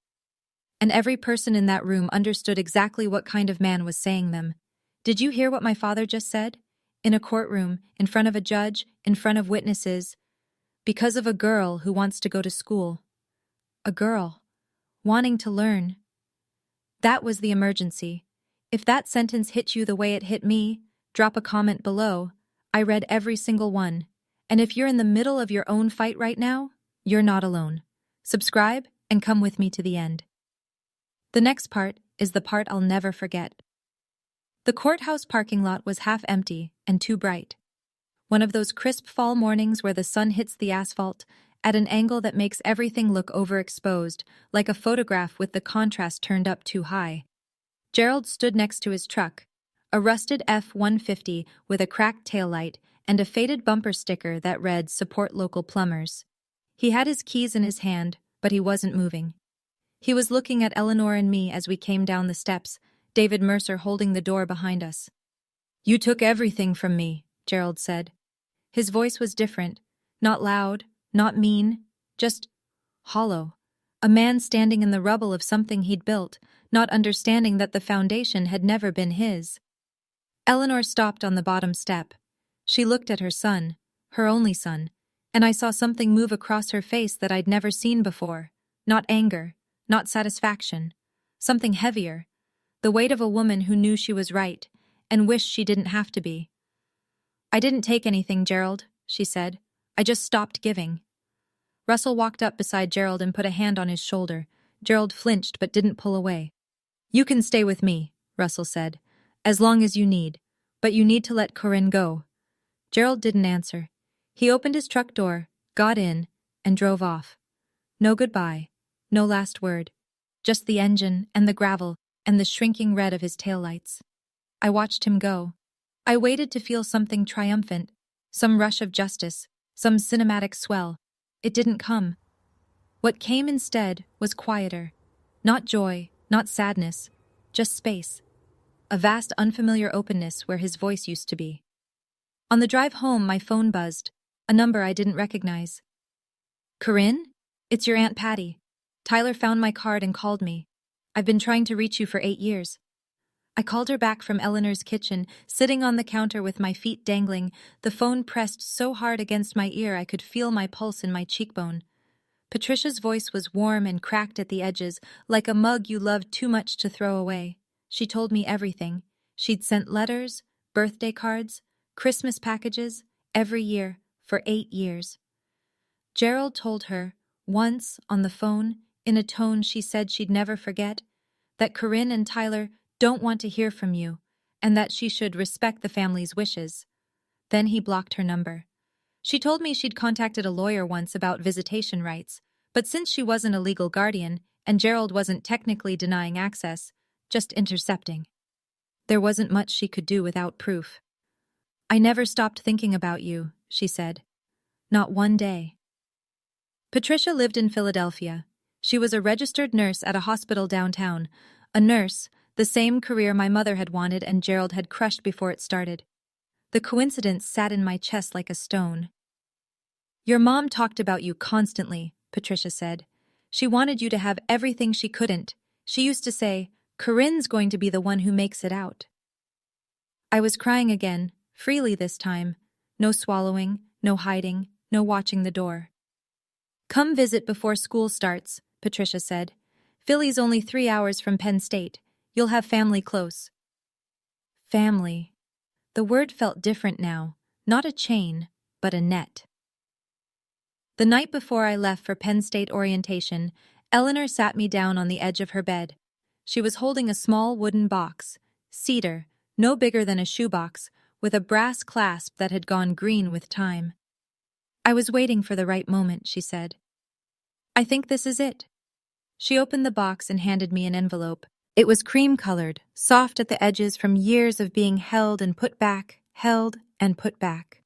And every person in that room understood exactly what kind of man was saying them. "Did you hear what my father just said? In a courtroom, in front of a judge, in front of witnesses. Because of a girl who wants to go to school. A girl. Wanting to learn." That was the emergency. If that sentence hit you the way it hit me, drop a comment below. I read every single one. And if you're in the middle of your own fight right now, you're not alone. Subscribe and come with me to the end. The next part is the part I'll never forget. The courthouse parking lot was half empty and too bright. One of those crisp fall mornings where the sun hits the asphalt at an angle that makes everything look overexposed, like a photograph with the contrast turned up too high. Gerald stood next to his truck, a rusted F-150 with a cracked taillight and a faded bumper sticker that read "Support Local Plumbers." He had his keys in his hand, but he wasn't moving. He was looking at Eleanor and me as we came down the steps, David Mercer holding the door behind us. "You took everything from me," Gerald said. His voice was different, not loud, not mean, just hollow. A man standing in the rubble of something he'd built, not understanding that the foundation had never been his. Eleanor stopped on the bottom step. She looked at her son, her only son, and I saw something move across her face that I'd never seen before. Not anger, not satisfaction. Something heavier. The weight of a woman who knew she was right, and wished she didn't have to be. "I didn't take anything, Gerald," she said. "I just stopped giving." Russell walked up beside Gerald and put a hand on his shoulder. Gerald flinched but didn't pull away. "You can stay with me," Russell said, "as long as you need, but you need to let Corinne go." Gerald didn't answer. He opened his truck door, got in, and drove off. No goodbye, no last word. Just the engine and the gravel and the shrinking red of his taillights. I watched him go. I waited to feel something triumphant, some rush of justice, some cinematic swell. It didn't come. What came instead was quieter. Not joy, not sadness, just space. A vast unfamiliar openness where his voice used to be. On the drive home, my phone buzzed, a number I didn't recognize. "Corinne? It's your Aunt Patty. Tyler found my card and called me. I've been trying to reach you for 8 years." I called her back from Eleanor's kitchen, sitting on the counter with my feet dangling, the phone pressed so hard against my ear I could feel my pulse in my cheekbone. Patricia's voice was warm and cracked at the edges, like a mug you loved too much to throw away. She told me everything. She'd sent letters, birthday cards, Christmas packages, every year, for 8 years. Gerald told her, once, on the phone, in a tone she said she'd never forget, that Corinne and Tyler don't want to hear from you, and that she should respect the family's wishes. Then he blocked her number. She told me she'd contacted a lawyer once about visitation rights, but since she wasn't a legal guardian, and Gerald wasn't technically denying access, just intercepting. There wasn't much she could do without proof. "I never stopped thinking about you," she said. "Not one day." Patricia lived in Philadelphia. She was a registered nurse at a hospital downtown. A nurse, the same career my mother had wanted and Gerald had crushed before it started. The coincidence sat in my chest like a stone. "Your mom talked about you constantly," Patricia said. "She wanted you to have everything she couldn't. She used to say, 'Corinne's going to be the one who makes it out.'" I was crying again, freely this time. No swallowing, no hiding, no watching the door. "Come visit before school starts," Patricia said. "Philly's only 3 hours from Penn State. You'll have family close." Family. The word felt different now, not a chain, but a net. The night before I left for Penn State orientation, Eleanor sat me down on the edge of her bed. She was holding a small wooden box, cedar, no bigger than a shoebox, with a brass clasp that had gone green with time. "I was waiting for the right moment," she said. "I think this is it." She opened the box and handed me an envelope. It was cream-colored, soft at the edges from years of being held and put back, held and put back.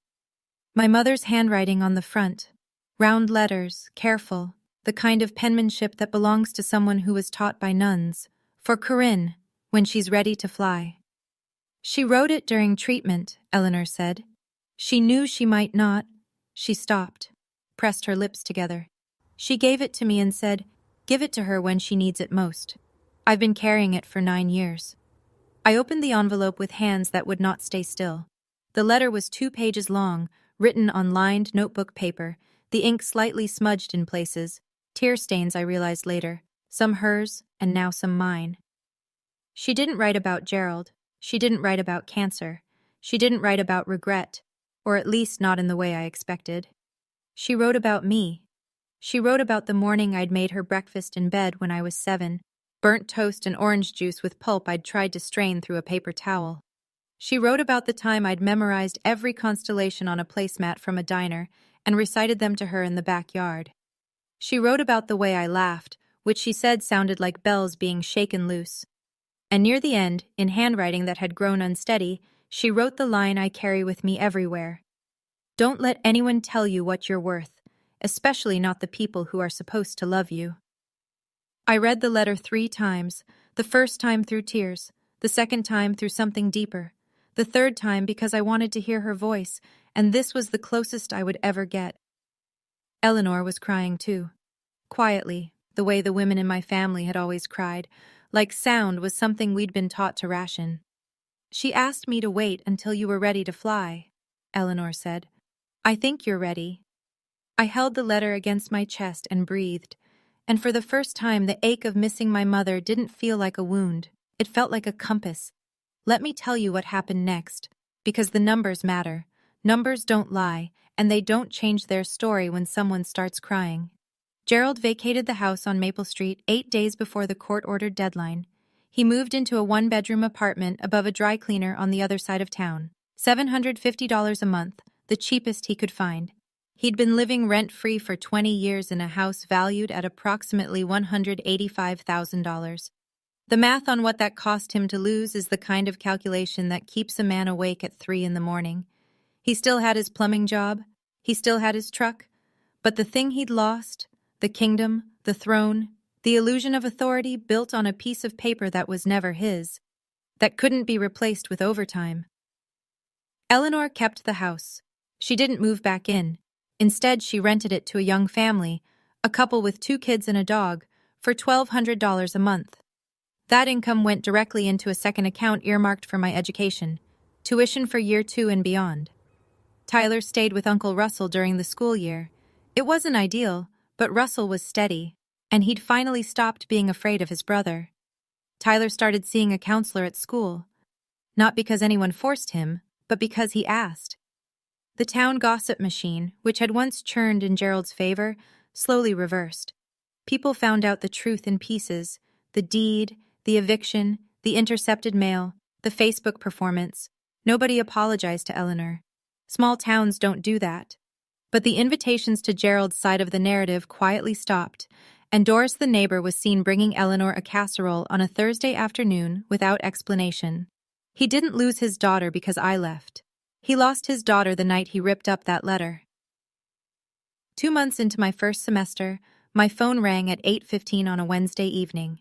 My mother's handwriting on the front. Round letters, careful, the kind of penmanship that belongs to someone who was taught by nuns. For Corinne, when she's ready to fly. "She wrote it during treatment," Eleanor said. "She knew she might not." She stopped, pressed her lips together. "She gave it to me and said, 'Give it to her when she needs it most.' I've been carrying it for 9 years." I opened the envelope with hands that would not stay still. The letter was 2 pages long, written on lined notebook paper, the ink slightly smudged in places, tear stains I realized later, some hers and now some mine. She didn't write about Gerald. She didn't write about cancer. She didn't write about regret, or at least not in the way I expected. She wrote about me. She wrote about the morning I'd made her breakfast in bed when I was 7, burnt toast and orange juice with pulp I'd tried to strain through a paper towel. She wrote about the time I'd memorized every constellation on a placemat from a diner and recited them to her in the backyard. She wrote about the way I laughed, which she said sounded like bells being shaken loose. And near the end, in handwriting that had grown unsteady, she wrote the line I carry with me everywhere. "Don't let anyone tell you what you're worth, especially not the people who are supposed to love you." I read the letter 3 times, the first time through tears, the second time through something deeper, the third time because I wanted to hear her voice, and this was the closest I would ever get. Eleanor was crying too. Quietly, the way the women in my family had always cried, like sound was something we'd been taught to ration. "She asked me to wait until you were ready to fly," Eleanor said. "I think you're ready." I held the letter against my chest and breathed, and for the first time the ache of missing my mother didn't feel like a wound. It felt like a compass. Let me tell you what happened next, because the numbers matter. Numbers don't lie, and they don't change their story when someone starts crying. Gerald vacated the house on Maple Street 8 days before the court-ordered deadline. He moved into a one-bedroom apartment above a dry cleaner on the other side of town. $750 a month, the cheapest he could find. He'd been living rent-free for 20 years in a house valued at approximately $185,000. The math on what that cost him to lose is the kind of calculation that keeps a man awake at 3 in the morning. He still had his plumbing job. He still had his truck. But the thing he'd lost, the kingdom, the throne, the illusion of authority built on a piece of paper that was never his, that couldn't be replaced with overtime. Eleanor kept the house. She didn't move back in. Instead, she rented it to a young family, a couple with 2 kids and a dog, for $1,200 a month. That income went directly into a second account earmarked for my education, tuition for year 2 and beyond. Tyler stayed with Uncle Russell during the school year. It wasn't ideal, but Russell was steady, and he'd finally stopped being afraid of his brother. Tyler started seeing a counselor at school, not because anyone forced him, but because he asked. The town gossip machine, which had once churned in Gerald's favor, slowly reversed. People found out the truth in pieces: the deed, the eviction, the intercepted mail, the Facebook performance. Nobody apologized to Eleanor. Small towns don't do that. But the invitations to Gerald's side of the narrative quietly stopped, and Doris the neighbor was seen bringing Eleanor a casserole on a Thursday afternoon without explanation. He didn't lose his daughter because I left. He lost his daughter the night he ripped up that letter. 2 months into my first semester, my phone rang at 8:15 on a Wednesday evening.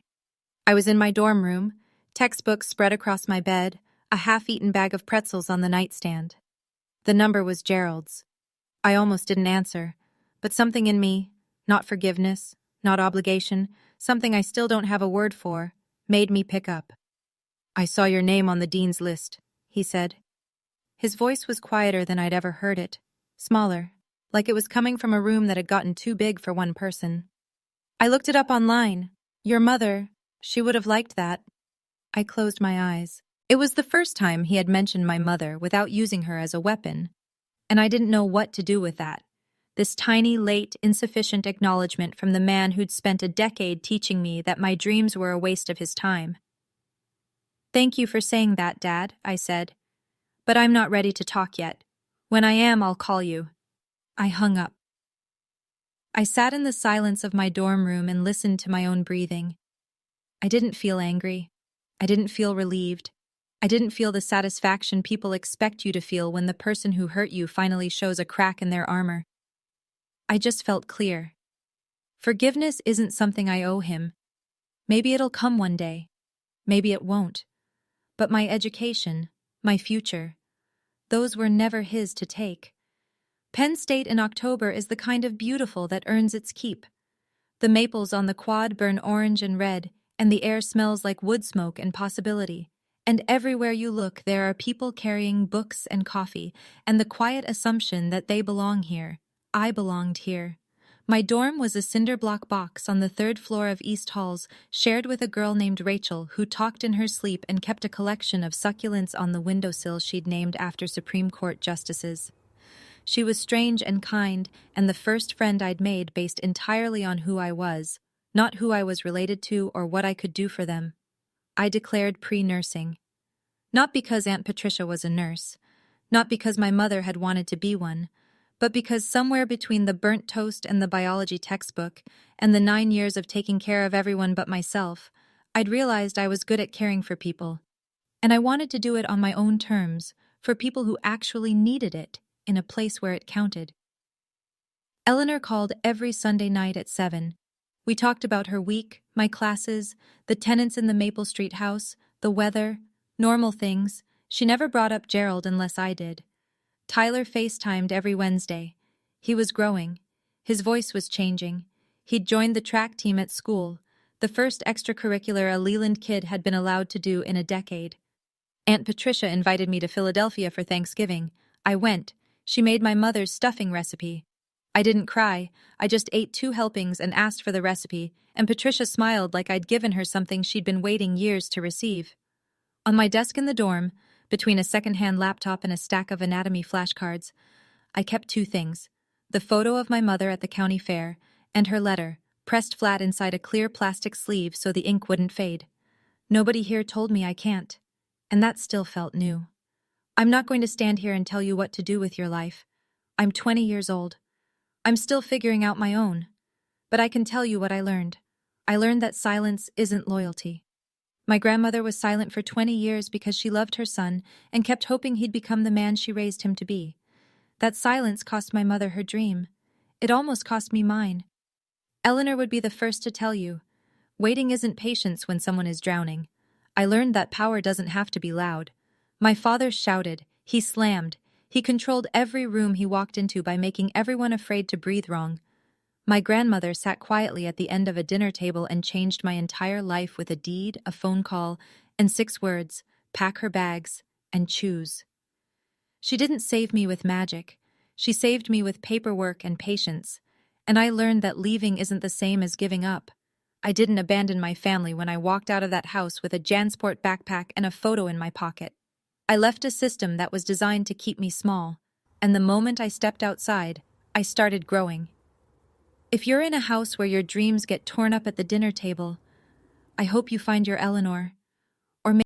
I was in my dorm room, textbooks spread across my bed, a half-eaten bag of pretzels on the nightstand. The number was Gerald's. I almost didn't answer, but something in me, not forgiveness, not obligation, something I still don't have a word for, made me pick up. "I saw your name on the dean's list," he said. His voice was quieter than I'd ever heard it, smaller, like it was coming from a room that had gotten too big for one person. "I looked it up online. Your mother, she would have liked that." I closed my eyes. It was the first time he had mentioned my mother without using her as a weapon, and I didn't know what to do with that. This tiny, late, insufficient acknowledgement from the man who'd spent a decade teaching me that my dreams were a waste of his time. "Thank you for saying that, Dad," I said. "But I'm not ready to talk yet. When I am, I'll call you." I hung up. I sat in the silence of my dorm room and listened to my own breathing. I didn't feel angry. I didn't feel relieved. I didn't feel the satisfaction people expect you to feel when the person who hurt you finally shows a crack in their armor. I just felt clear. Forgiveness isn't something I owe him. Maybe it'll come one day. Maybe it won't. But my education, my future, those were never his to take. Penn State in October is the kind of beautiful that earns its keep. The maples on the quad burn orange and red, and the air smells like wood smoke and possibility. And everywhere you look, there are people carrying books and coffee, and the quiet assumption that they belong here. I belonged here. My dorm was a cinder block box on the 3rd floor of East Halls, shared with a girl named Rachel who talked in her sleep and kept a collection of succulents on the windowsill she'd named after Supreme Court justices. She was strange and kind, and the first friend I'd made based entirely on who I was, not who I was related to or what I could do for them. I declared pre-nursing. Not because Aunt Patricia was a nurse, not because my mother had wanted to be one, but because somewhere between the burnt toast and the biology textbook and the 9 years of taking care of everyone but myself, I'd realized I was good at caring for people. And I wanted to do it on my own terms, for people who actually needed it, in a place where it counted. Eleanor called every Sunday night at 7. We talked about her week, my classes, the tenants in the Maple Street house, the weather, normal things. She never brought up Gerald unless I did. Tyler FaceTimed every Wednesday. He was growing. His voice was changing. He'd joined the track team at school, the first extracurricular a Leland kid had been allowed to do in a decade. Aunt Patricia invited me to Philadelphia for Thanksgiving. I went. She made my mother's stuffing recipe. I didn't cry. I just ate 2 helpings and asked for the recipe, and Patricia smiled like I'd given her something she'd been waiting years to receive. On my desk in the dorm, between a second-hand laptop and a stack of anatomy flashcards, I kept 2 things: the photo of my mother at the county fair and her letter, pressed flat inside a clear plastic sleeve so the ink wouldn't fade. Nobody here told me I can't, and that still felt new. I'm not going to stand here and tell you what to do with your life. I'm 20 years old. I'm still figuring out my own. But I can tell you what I learned. I learned that silence isn't loyalty. My grandmother was silent for 20 years because she loved her son and kept hoping he'd become the man she raised him to be. That silence cost my mother her dream. It almost cost me mine. Eleanor would be the first to tell you. Waiting isn't patience when someone is drowning. I learned that power doesn't have to be loud. My father shouted. He slammed. He controlled every room he walked into by making everyone afraid to breathe wrong. My grandmother sat quietly at the end of a dinner table and changed my entire life with a deed, a phone call, and 6 words: pack her bags and choose. She didn't save me with magic. She saved me with paperwork and patience. And I learned that leaving isn't the same as giving up. I didn't abandon my family when I walked out of that house with a JanSport backpack and a photo in my pocket. I left a system that was designed to keep me small, and the moment I stepped outside, I started growing. If you're in a house where your dreams get torn up at the dinner table, I hope you find your Eleanor.